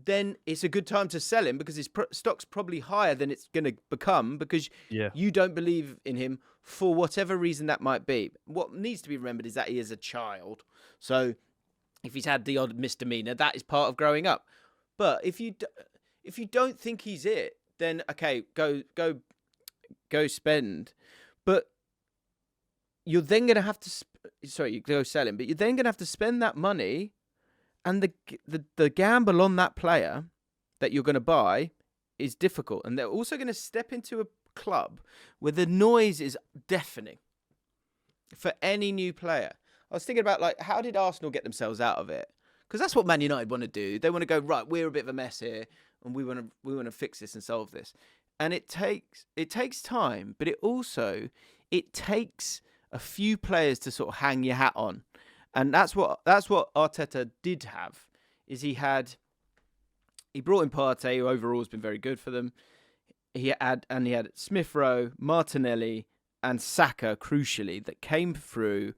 Speaker 1: then it's a good time to sell him because his stock's probably higher than it's going to become because you don't believe in him for whatever reason that might be. What needs to be remembered is that he is a child. So if he's had the odd misdemeanor, that is part of growing up. But if you don't think he's it, then okay, go spend. But you're then going to have to. Sorry, you go sell him, but you're then going to have to spend that money, and the gamble on that player that you're going to buy is difficult, and they're also going to step into a club where the noise is deafening for any new player. I was thinking about, like, how did Arsenal get themselves out of it? Because that's what Man United want to do. They want to go, right, we're a bit of a mess here, and we want to fix this and solve this. And it takes time, but it takes a few players to sort of hang your hat on. And that's what Arteta did have, is he brought in Partey, who overall has been very good for them. He had Smith Rowe, Martinelli, and Saka, crucially, that came through,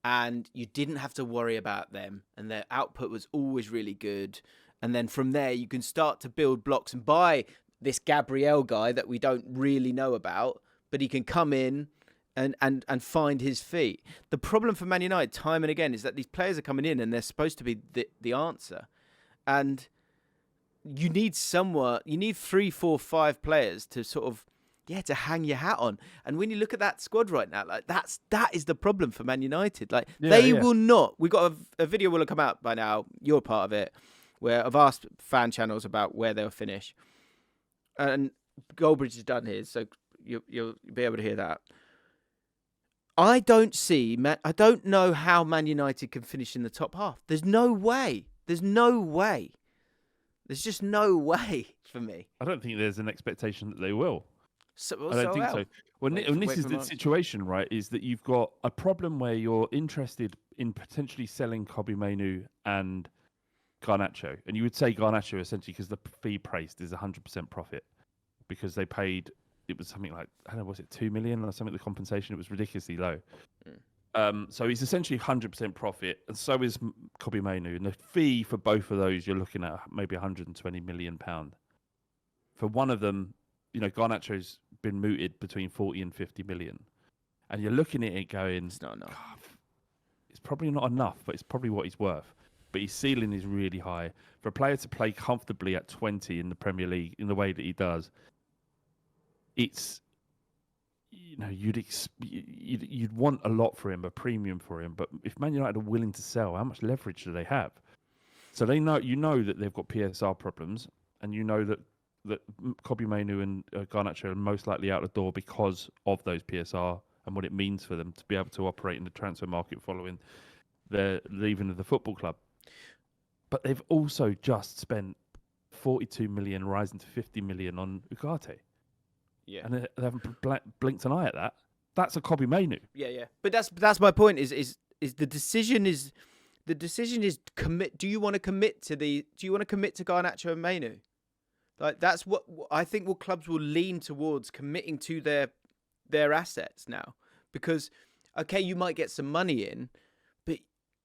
Speaker 1: and you didn't have to worry about them, and their output was always really good. And then from there, you can start to build blocks and buy this Gabriel guy that we don't really know about, but he can come in and find his feet. The problem for Man United, time and again, is that these players are coming in and they're supposed to be the answer. And you need 3, 4, 5 players to sort of, to hang your hat on. And when you look at that squad right now, like that is the problem for Man United. Like they will not. We've got a video will have come out by now. You're part of it, where I've asked fan channels about where they'll finish, and Goldbridge has done his, so you'll be able to hear that. I don't know how Man United can finish in the top half. There's no way. There's just no way for me.
Speaker 2: I don't think there's an expectation that they will. I don't think so. When this is the situation, right, is that you've got a problem where you're interested in potentially selling Kobbie Mainoo and Garnacho. And you would say Garnacho essentially because the fee priced is 100% profit, because they paid, it was something like, I don't know, was it 2 million or something, the compensation? It was ridiculously low. So he's essentially 100% profit, and so is Kobbie Mainoo. And the fee for both of those, you're looking at maybe £120 million. For one of them, Garnacho's been mooted between 40 and 50 million. And you're looking at it going,
Speaker 1: it's not enough.
Speaker 2: It's probably not enough, but it's probably what he's worth. But his ceiling is really high. For a player to play comfortably at 20 in the Premier League in the way that he does, it's, you'd want a lot for him, a premium for him. But if Man United are willing to sell, how much leverage do they have? So they know, that they've got PSR problems, and that Kobbie Mainoo and Garnacho are most likely out the door because of those PSR and what it means for them to be able to operate in the transfer market following their leaving of the football club. But they've also just spent 42 million, rising to 50 million on Ugarte. Yeah, and they haven't blinked an eye at that. That's a Kobbie Mainoo.
Speaker 1: Yeah. But that's my point. Is the decision is commit? Do you want to commit to Garnacho and Mainoo? Like that's what I think. What clubs will lean towards committing to their assets now, because okay, you might get some money in, but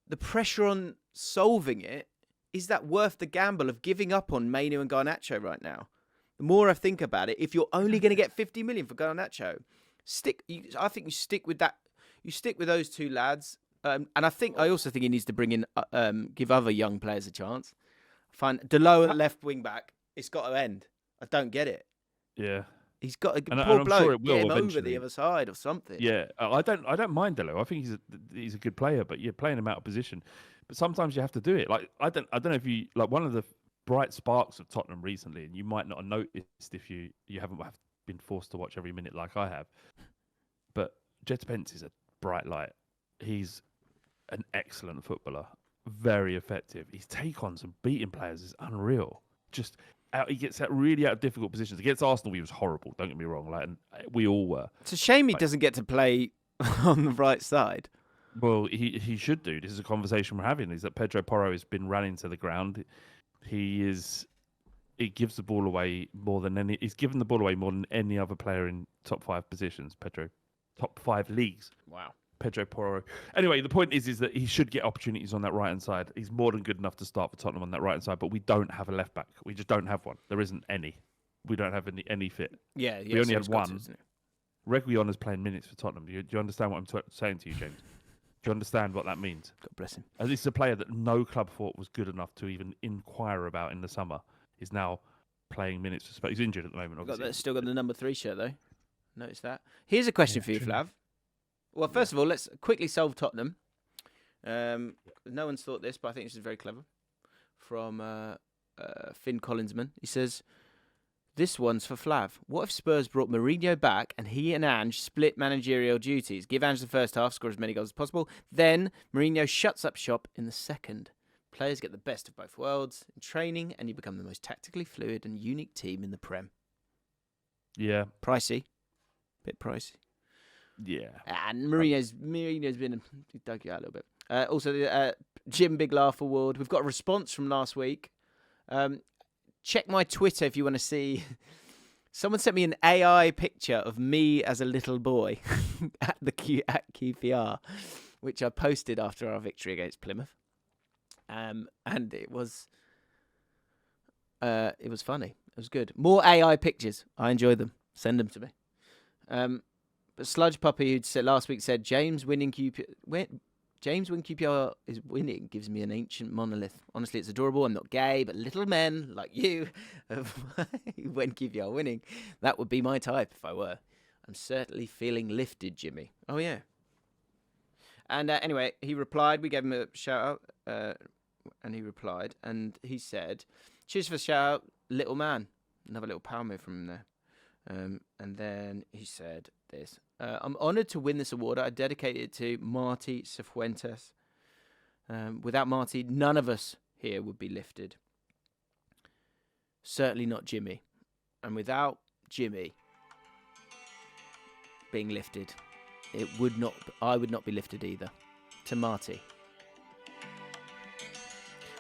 Speaker 1: the pressure on solving it, is that worth the gamble of giving up on Mainoo and Garnacho right now? The more I think about it, if you're only going to get 50 million for Garnacho, I think you stick with that. You stick with those two lads, and I also think he needs to bring in, give other young players a chance. Find Delo at left wing back. It's got to end. I don't get it.
Speaker 2: Yeah,
Speaker 1: he's got a
Speaker 2: poor
Speaker 1: poor bloke.
Speaker 2: Sure it will
Speaker 1: get him
Speaker 2: eventually.
Speaker 1: over the other side or something.
Speaker 2: Yeah, I don't mind Delo. I think he's a good player, but you're playing him out of position. But sometimes you have to do it. Like I don't know if you like one of the bright sparks of Tottenham recently, and you might not have noticed if you haven't been forced to watch every minute like I have. But Jed Spence is a bright light. He's an excellent footballer, very effective. His take on some beating players is unreal. He gets really out of difficult positions. Against Arsenal, he was horrible. Don't get me wrong. Like, and we all were.
Speaker 1: It's a shame he doesn't get to play on the right side.
Speaker 2: Well, he should do. This is a conversation we're having. Is that Pedro Porro has been running to the ground. He gives the ball away more than any. He's given the ball away more than any other player in top 5 positions. Top 5 leagues.
Speaker 1: Wow.
Speaker 2: Pedro Porro. Anyway, the point is that he should get opportunities on that right-hand side. He's more than good enough to start for Tottenham on that right-hand side, but we don't have a left-back. We just don't have one. There isn't any. We don't have any fit.
Speaker 1: Yeah.
Speaker 2: We only had one. Reguilon is playing minutes for Tottenham. Do you understand what I'm saying to you, James? Do you understand what that means?
Speaker 1: God bless him.
Speaker 2: And this is a player that no club thought was good enough to even inquire about in the summer. Is now playing minutes for Spurs. He's injured at the moment, obviously.
Speaker 1: Still got the number 3 shirt, though. Notice that. Here's a question for you,
Speaker 2: true.
Speaker 1: Flav. Well, first of all, let's quickly solve Tottenham. No one's thought this, but I think this is very clever. From Finn Collinsman. He says, this one's for Flav. What if Spurs brought Mourinho back and he and Ange split managerial duties? Give Ange the first half, score as many goals as possible. Then Mourinho shuts up shop in the second. Players get the best of both worlds in training and you become the most tactically fluid and unique team in the Prem.
Speaker 2: Yeah.
Speaker 1: Pricey. Bit pricey.
Speaker 2: Yeah.
Speaker 1: And Mourinho's been... He dug you out a little bit. Also, the Jim Big Laugh Award. We've got a response from last week. Check my Twitter if you want to see. Someone sent me an AI picture of me as a little boy at QPR, which I posted after our victory against Plymouth. And it was funny. It was good. More AI pictures. I enjoy them. Send them to me. But Sludge Puppy, who said last week, said James winning QPR. James, when QPR is winning, gives me an ancient monolith. Honestly, it's adorable. I'm not gay, but little men like you, when QPR are winning, that would be my type if I were. I'm certainly feeling lifted, Jimmy. Oh, yeah. And anyway, he replied. We gave him a shout out, and he replied. And he said, cheers for the shout out, little man. Another little power move from him there. And then he said this. I'm honoured to win this award. I dedicate it to Marty Cifuentes. Without Marty, none of us here would be lifted. Certainly not Jimmy. And without Jimmy being lifted, I would not be lifted either. To Marty.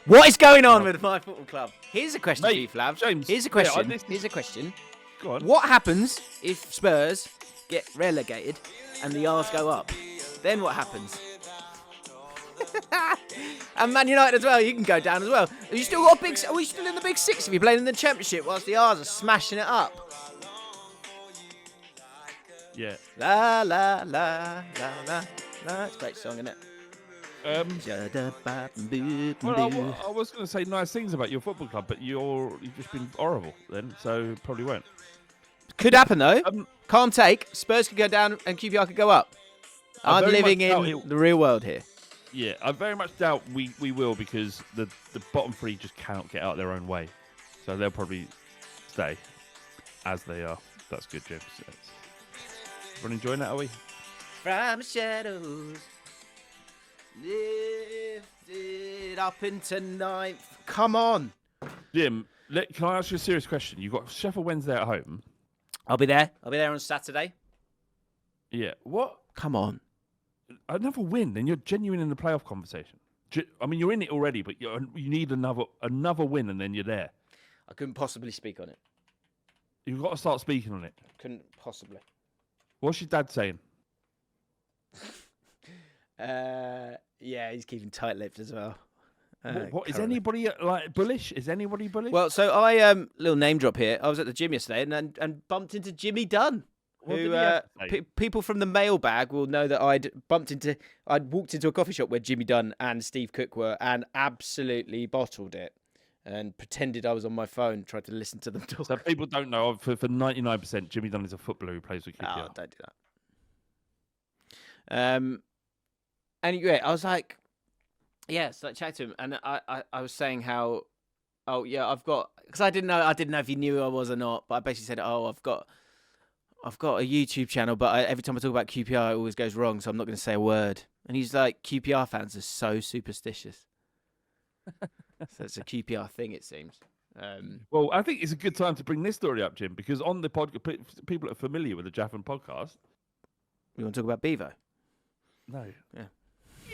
Speaker 1: What is going on with my football club? Here's a question for you, Flav.
Speaker 2: James,
Speaker 1: Here's a question. Here's a question.
Speaker 2: Go on.
Speaker 1: What happens if Spurs get relegated and the R's go up? Then what happens? And Man United as well. You can go down as well. Are you still got big? Are we still in the Big Six if you're playing in the Championship whilst the R's are smashing it up?
Speaker 2: Yeah.
Speaker 1: La la la la la la. It's a great song, isn't it?
Speaker 2: Well, I was going to say nice things about your football club, but you've just been horrible then, so probably won't.
Speaker 1: Could happen though. Can't take. Spurs could go down and QPR could go up. I'm living in the real world here.
Speaker 2: Yeah, I very much doubt we will because the bottom three just cannot get out their own way. So they'll probably stay as they are. That's good, James. Everyone enjoying that, are we?
Speaker 1: From the shadows, lifted up into ninth. Come on.
Speaker 2: Jim, can I ask you a serious question? You've got Sheffield Wednesday at home.
Speaker 1: I'll be there. I'll be there on Saturday.
Speaker 2: Yeah. What?
Speaker 1: Come on.
Speaker 2: Another win, then you're genuine in the playoff conversation. I mean, you're in it already, but you need another win, and then you're there.
Speaker 1: I couldn't possibly speak on it.
Speaker 2: You've got to start speaking on it.
Speaker 1: Couldn't possibly.
Speaker 2: What's your dad saying?
Speaker 1: Yeah, he's keeping tight-lipped as well.
Speaker 2: What is anybody bullish? Is anybody bullish?
Speaker 1: Well, so I little name drop here. I was at the gym yesterday and bumped into Jimmy Dunn. People from the mailbag will know that I'd walked into a coffee shop where Jimmy Dunn and Steve Cook were and absolutely bottled it and pretended I was on my phone, tried to listen to them talk.
Speaker 2: So people don't know, for 99%, Jimmy Dunn is a footballer who plays with QPR.
Speaker 1: Oh, don't do that. Anyway, I was like, yeah, so I chatted to him and I was saying how, because I didn't know if he knew who I was or not, but I basically said, I've got a YouTube channel, but every time I talk about QPR, it always goes wrong, so I'm not going to say a word. And he's like, QPR fans are so superstitious. So it's a QPR thing, it seems.
Speaker 2: Well, I think it's a good time to bring this story up, Jim, because on the podcast, people are familiar with the Jaffin podcast.
Speaker 1: You want to talk about Bevo?
Speaker 2: No.
Speaker 1: Yeah.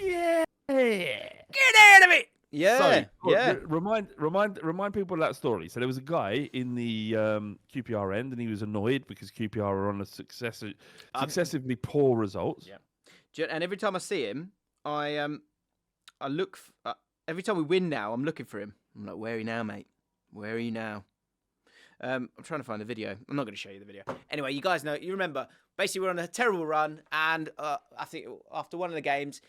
Speaker 2: Yeah.
Speaker 1: Get out of it! Yeah.
Speaker 2: So, remind people of that story. So there was a guy in the QPR end, and he was annoyed because QPR are on a successively poor results.
Speaker 1: Yeah. And every time I see him, I look. Every time we win now, I'm looking for him. I'm like, where are you now, mate? Where are you now? I'm trying to find the video. I'm not going to show you the video. Anyway, you guys know. You remember? Basically, we're on a terrible run, and I think after one of the games.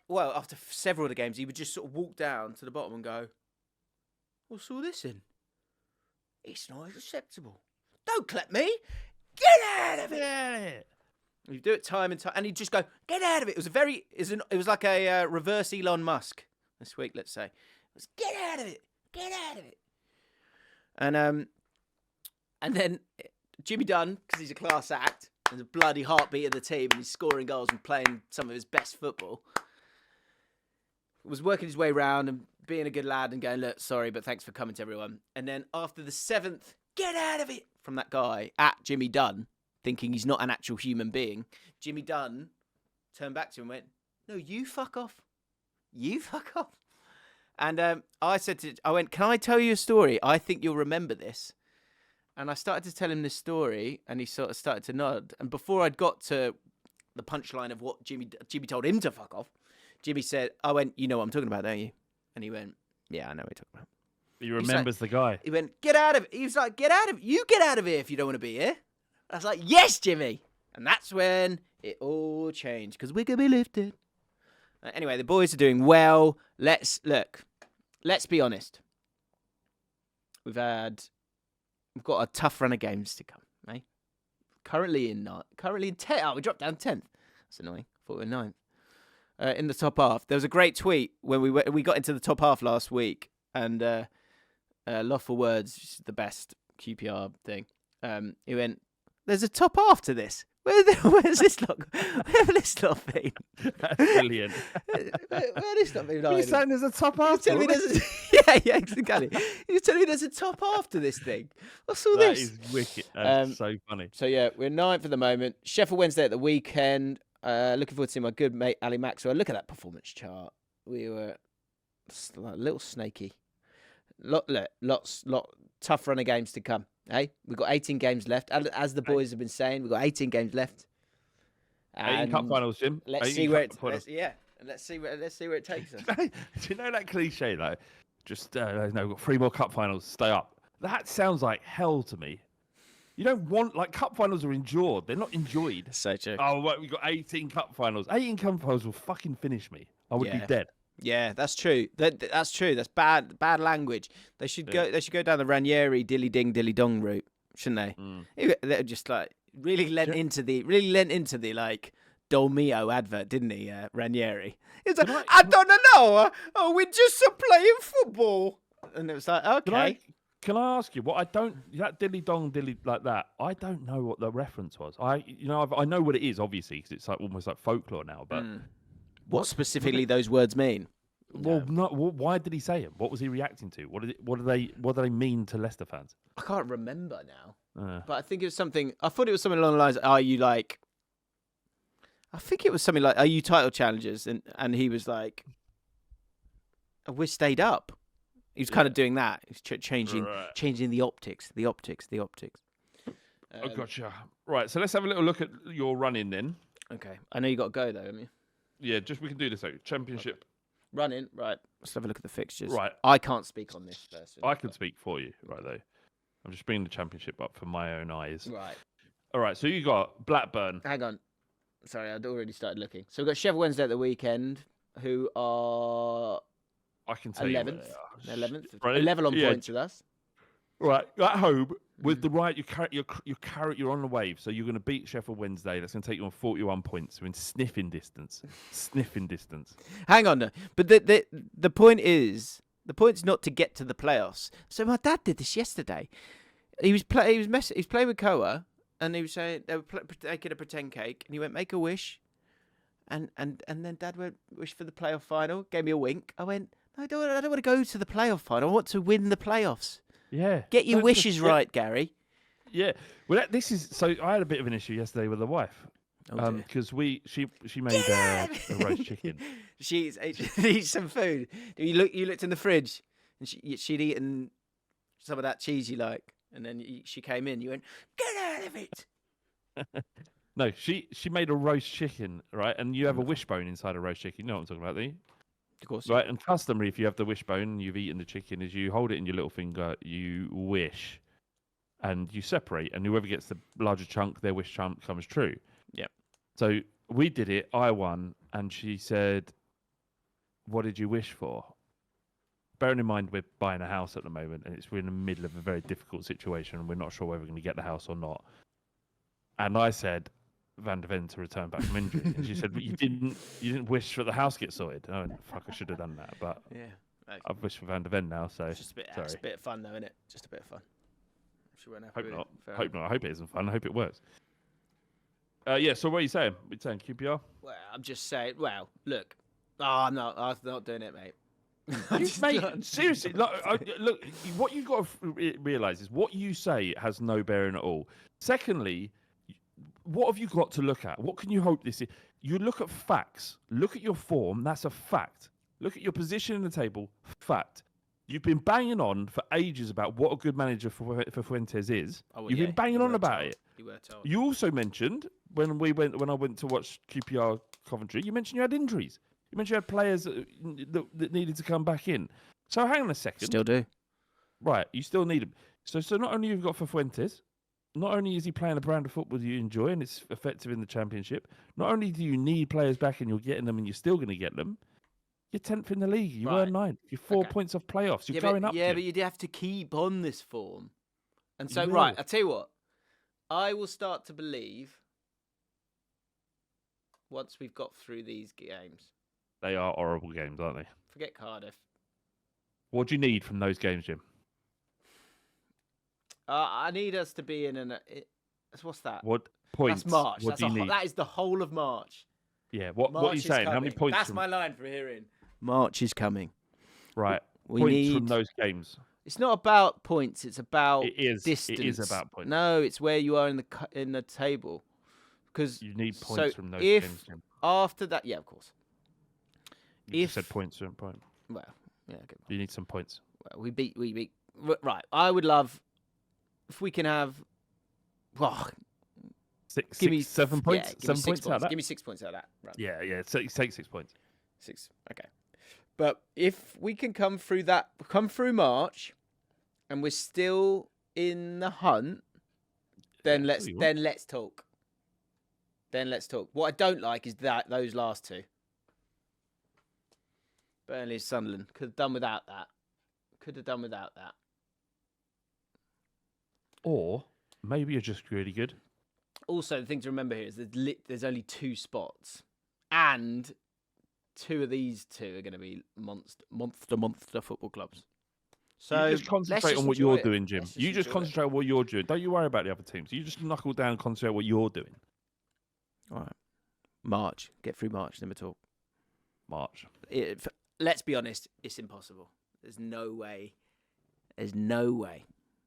Speaker 1: Well, after several of the games, he would just sort of walk down to the bottom and go, what's all this in? It's not acceptable. Don't clap me. Get out of it. He'd do it time and time, and he'd just go, "Get out of it." It was like a reverse Elon Musk this week, let's say. It was, "Get out of it, get out of it." And then Jimmy Dunn, because he's a class act, and the bloody heartbeat of the team, and he's scoring goals and playing some of his best football, was working his way around and being a good lad and going, "Look, sorry, but thanks for coming to everyone." And then after the 7th, "Get out of it," from that guy at Jimmy Dunn, thinking he's not an actual human being, Jimmy Dunn turned back to him and went, "No, you fuck off. You fuck off." And I went, "Can I tell you a story? I think you'll remember this." And I started to tell him this story, and he sort of started to nod. And before I'd got to the punchline of what Jimmy told him to fuck off, Jimmy said, I went, "You know what I'm talking about, don't you?" And he went, "Yeah, I know what you're talking about."
Speaker 2: He remembers the guy.
Speaker 1: He went, "Get out of it." He was like, "Get out of it. You get out of here if you don't want to be here." I was like, "Yes, Jimmy." And that's when it all changed, because we could be lifted. Anyway, the boys are doing well. Let's be honest. We've got a tough run of games to come, eh? Currently in 10th. Oh, we dropped down 10th. That's annoying. I thought we were 9th. In the top half, there was a great tweet when we got into the top half last week, and Lawful Words, which is the best QPR thing. He went, "There's a top half to this. Where's this lot? Where this lot been?"
Speaker 2: That's brilliant.
Speaker 1: Where this lot been?
Speaker 2: Are you saying there's a top half?
Speaker 1: Yeah, exactly. You're telling me there's a top half to this thing. What's all this?
Speaker 2: That is wicked. That's so funny.
Speaker 1: So yeah, we're 9th at the moment. Sheffield Wednesday at the weekend. Looking forward to seeing my good mate Ali Maxwell. Look at that performance chart. We were a little snaky. Lot tough run of games to come. Hey, we've got 18 games left. As the boys have been saying, we've got 18 games left.
Speaker 2: 18 cup finals, Jim.
Speaker 1: Let's see where it takes us.
Speaker 2: Do you know that cliche though? Just we've got 3 more cup finals. Stay up. That sounds like hell to me. You don't want, like, cup finals are endured. They're not enjoyed.
Speaker 1: So true.
Speaker 2: Oh, well, we've got 18 cup finals. 18 cup finals will fucking finish me. I would be dead.
Speaker 1: Yeah, that's true. That's true. That's bad language. They should go down the Ranieri dilly ding dilly dong route, shouldn't they? They're just like really lent into the like Dolmio advert, didn't he, Ranieri? It's like, I don't know. Oh, we're just playing football, and it was like, okay.
Speaker 2: Can I ask you that dilly dong dilly like that? I don't know what the reference was. I know what it is, obviously, because it's like almost like folklore now. But
Speaker 1: what specifically those words mean?
Speaker 2: Well, why did he say them? What was he reacting to? What do they mean to Leicester fans?
Speaker 1: I can't remember now. But I think it was something. I thought it was something along the lines. Are you like? I think it was something like, "Are you title challengers?" And he was like, "We stayed up." He was kind of doing that. He's changing the optics.
Speaker 2: I gotcha. Right, so let's have a little look at your run-in then.
Speaker 1: Okay. I know you got to go, though, haven't you?
Speaker 2: Yeah, we can do this. Championship.
Speaker 1: Run-in, right. Let's have a look at the fixtures.
Speaker 2: Right.
Speaker 1: I can't speak on this first.
Speaker 2: I can speak for you, right, though. I'm just bringing the championship up for my own eyes.
Speaker 1: Right.
Speaker 2: All right, so you got Blackburn.
Speaker 1: Hang on. Sorry, I'd already started looking. So we've got Sheffield Wednesday at the weekend, who are...
Speaker 2: I can tell
Speaker 1: 11th.
Speaker 2: you.
Speaker 1: 11th.
Speaker 2: Right.
Speaker 1: Level on points with us.
Speaker 2: Right, at home with the right, you're on the wave, so you're going to beat Sheffield Wednesday. That's going to take you on 41 points. You're in sniffing distance.
Speaker 1: Hang on, no. But the point's not to get to the playoffs. So my dad did this yesterday. He was playing with Koa, and he was saying they were taking a pretend cake, and he went, "Make a wish," and then Dad went, "Wish for the playoff final." Gave me a wink. I went, "No, I don't want to go to the playoff final. I want to win the playoffs."
Speaker 2: Yeah.
Speaker 1: Get your wishes right, Gary.
Speaker 2: Yeah. Well, this is so. I had a bit of an issue yesterday with the wife because she made a roast chicken.
Speaker 1: She eats some food. You looked in the fridge, and she'd eaten some of that cheese you like, and then she came in. You went, "Get out of it."
Speaker 2: No, she made a roast chicken, right? And you have a wishbone inside a roast chicken. You know what I'm talking about, do you?
Speaker 1: Of course.
Speaker 2: Right, and customary, if you have the wishbone, you've eaten the chicken, is you hold it in your little finger, you wish, and you separate, and whoever gets the larger chunk, their wish chunk comes true.
Speaker 1: Yeah.
Speaker 2: So we did it, I won, and she said, "What did you wish for?" Bearing in mind we're buying a house at the moment, and we're in the middle of a very difficult situation, and we're not sure whether we're going to get the house or not. And I said, Van de Ven to return back from injury. And she said, but you didn't wish for the house to get sorted. I went, fuck, I should have done that. But
Speaker 1: Yeah.
Speaker 2: I've wished for Van de Ven now, so
Speaker 1: It's just it's a bit of fun, though, isn't it? Just a bit of fun. She won't have
Speaker 2: Hope not. Hope not. I hope it isn't fun. I hope it works. So what are you saying? Are you saying QPR?
Speaker 1: Well, I'm just saying. Well, look. Oh, I'm not doing it, mate.
Speaker 2: Mate, seriously, look, what you've got to realise is what you say has no bearing at all. Secondly, what have you got to look at? What can you hope this is? You look at facts. Look at your form. That's a fact. Look at your position in the table. Fact. You've been banging on for ages about what a good manager for Fuentes is. You've been banging on about it.
Speaker 1: You were told.
Speaker 2: You also mentioned when I went to watch QPR Coventry, you mentioned you had injuries. You mentioned you had players that needed to come back in. So hang on a second.
Speaker 1: Still do.
Speaker 2: Right, you still need him. So not only you've got for Fuentes, not only is he playing a brand of football you enjoy and it's effective in the Championship, not only do you need players back and you're getting them and you're still going to get them, you're 10th in the league. You were 9th. You're 4 points off playoffs. You're going up.
Speaker 1: Yeah, but you'd have to keep on this form. And so, right, I'll tell you what. I will start to believe once we've got through these games.
Speaker 2: They are horrible games, aren't they?
Speaker 1: Forget Cardiff.
Speaker 2: What do you need from those games, Jim?
Speaker 1: I need us to be in an... what's that?
Speaker 2: What points?
Speaker 1: That's March.
Speaker 2: What do you need?
Speaker 1: That is the whole of March.
Speaker 2: Yeah, what are you saying? How many points?
Speaker 1: That's my line from here in. March is coming.
Speaker 2: Right. Points from those games.
Speaker 1: It's not about points. It's about distance.
Speaker 2: It is about points.
Speaker 1: No, it's where you are in the table. Because
Speaker 2: you need points from those games.
Speaker 1: After that, yeah, of course.
Speaker 2: You said points. Point.
Speaker 1: Well, yeah. Okay.
Speaker 2: You need some points.
Speaker 1: Well, we beat. Right. I would love if we can have. Well,
Speaker 2: 7 points.
Speaker 1: Yeah,
Speaker 2: 7 points out of that.
Speaker 1: Give me 6 points out of that. Right.
Speaker 2: Yeah. So take 6 points.
Speaker 1: 6. Okay. But if we can come through March, and we're still in the hunt, then let's talk. Then let's talk. What I don't like is those last two. Burnley, Sunderland could have done without that.
Speaker 2: Or maybe you're just really good.
Speaker 1: Also, the thing to remember here is there's only 2 spots, and 2 of these 2 are going to be monster football clubs. So
Speaker 2: you just concentrate on what you're doing, Jim. You just concentrate on what you're doing. Don't you worry about the other teams. You just knuckle down and concentrate on what you're doing. All right.
Speaker 1: March. Get through March, then we talk.
Speaker 2: March.
Speaker 1: Let's be honest. It's impossible. There's no way.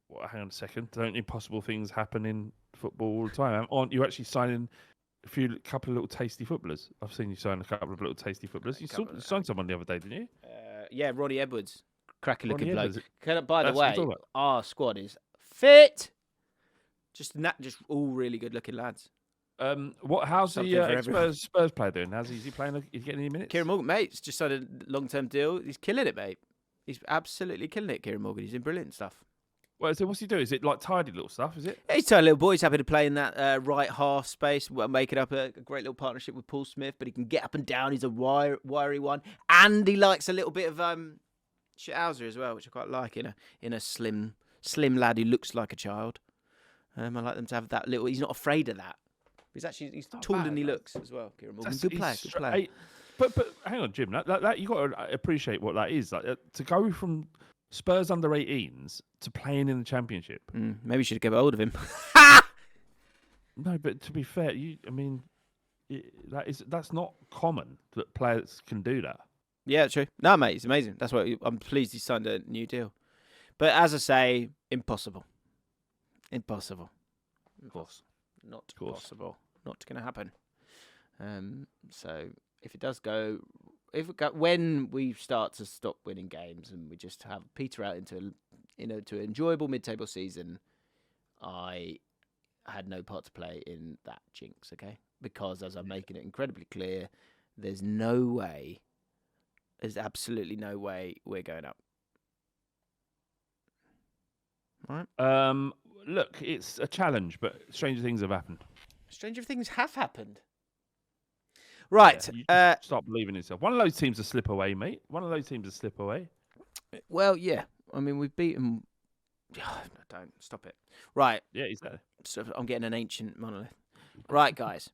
Speaker 2: Well, hang on a second. Don't impossible things happen in football all the time? Aren't you actually signing a couple of little tasty footballers? I've seen you sign a couple of little tasty footballers. You signed someone the other day, didn't you?
Speaker 1: Yeah, Ronnie Edwards. Cracky looking bloke.
Speaker 2: Edwards.
Speaker 1: By the way, our squad is fit. Just all really good looking lads.
Speaker 2: How's the Spurs player doing? Is he playing? Is he getting any minutes?
Speaker 1: Kieran Morgan, mate, he's just signed a long-term deal. He's killing it, mate. He's absolutely killing it, Kieran Morgan. He's doing brilliant stuff.
Speaker 2: Well, so what's he doing? Is it like tidy little stuff? Is it?
Speaker 1: Yeah, he's a little boy. He's happy to play in that right half space, making up a great little partnership with Paul Smith. But he can get up and down. He's a wiry one, and he likes a little bit of shithouser as well, which I quite like in a slim lad who looks like a child. I like them to have that little. He's not afraid of that. He's taller than he looks as well. Kieran Morgan, good player.
Speaker 2: But hang on, Jim. That you got to appreciate what that is. Like to go from Spurs under 18s to playing in the Championship.
Speaker 1: Maybe you should get hold of him.
Speaker 2: No, but to be fair, that's not common that players can do that.
Speaker 1: Yeah, true. No, mate, it's amazing. That's why I'm pleased he signed a new deal. But as I say, impossible. Of course. Not possible. Not going to happen. So if it does go, when we start to stop winning games and we just have peter out into an enjoyable mid-table season, I had no part to play in that jinx. Okay, because as I'm making it incredibly clear, there's absolutely no way we're going up. All right.
Speaker 2: Look, it's a challenge, but stranger things have happened.
Speaker 1: Stranger things have happened. Right.
Speaker 2: Yeah, stop believing in yourself. One of those teams will slip away, mate.
Speaker 1: Well, yeah. I mean, we've beaten... Don't. Stop it. Right.
Speaker 2: Yeah, he's there.
Speaker 1: So I'm getting an ancient monolith. Right, guys.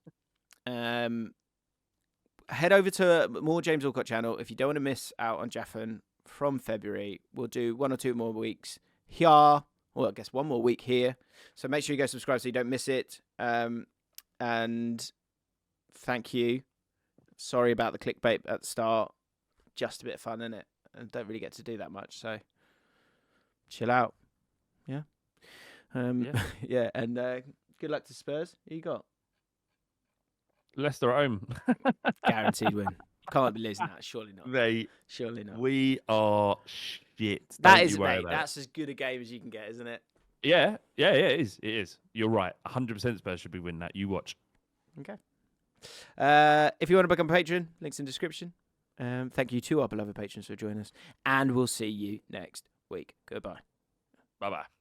Speaker 1: Head over to more James Allcott channel if you don't want to miss out on Jaffin from February. We'll do 1 or 2 more weeks here. Well, I guess 1 more week here. So make sure you go subscribe so you don't miss it. And thank you. Sorry about the clickbait at the start. Just a bit of fun, innit? And don't really get to do that much. So chill out. Yeah. Yeah. And good luck to Spurs. Who you got?
Speaker 2: Leicester at home.
Speaker 1: Guaranteed win. Can't be losing that. Surely not. Surely not.
Speaker 2: We are shit.
Speaker 1: That is, mate. That's as good a game as you can get, isn't it?
Speaker 2: Yeah. It is. You're right. 100% Spurs should be winning that. You watch.
Speaker 1: Okay. If you want to become a patron, links in the description. Thank you to our beloved patrons for joining us, and we'll see you next week. Goodbye.
Speaker 2: Bye-bye.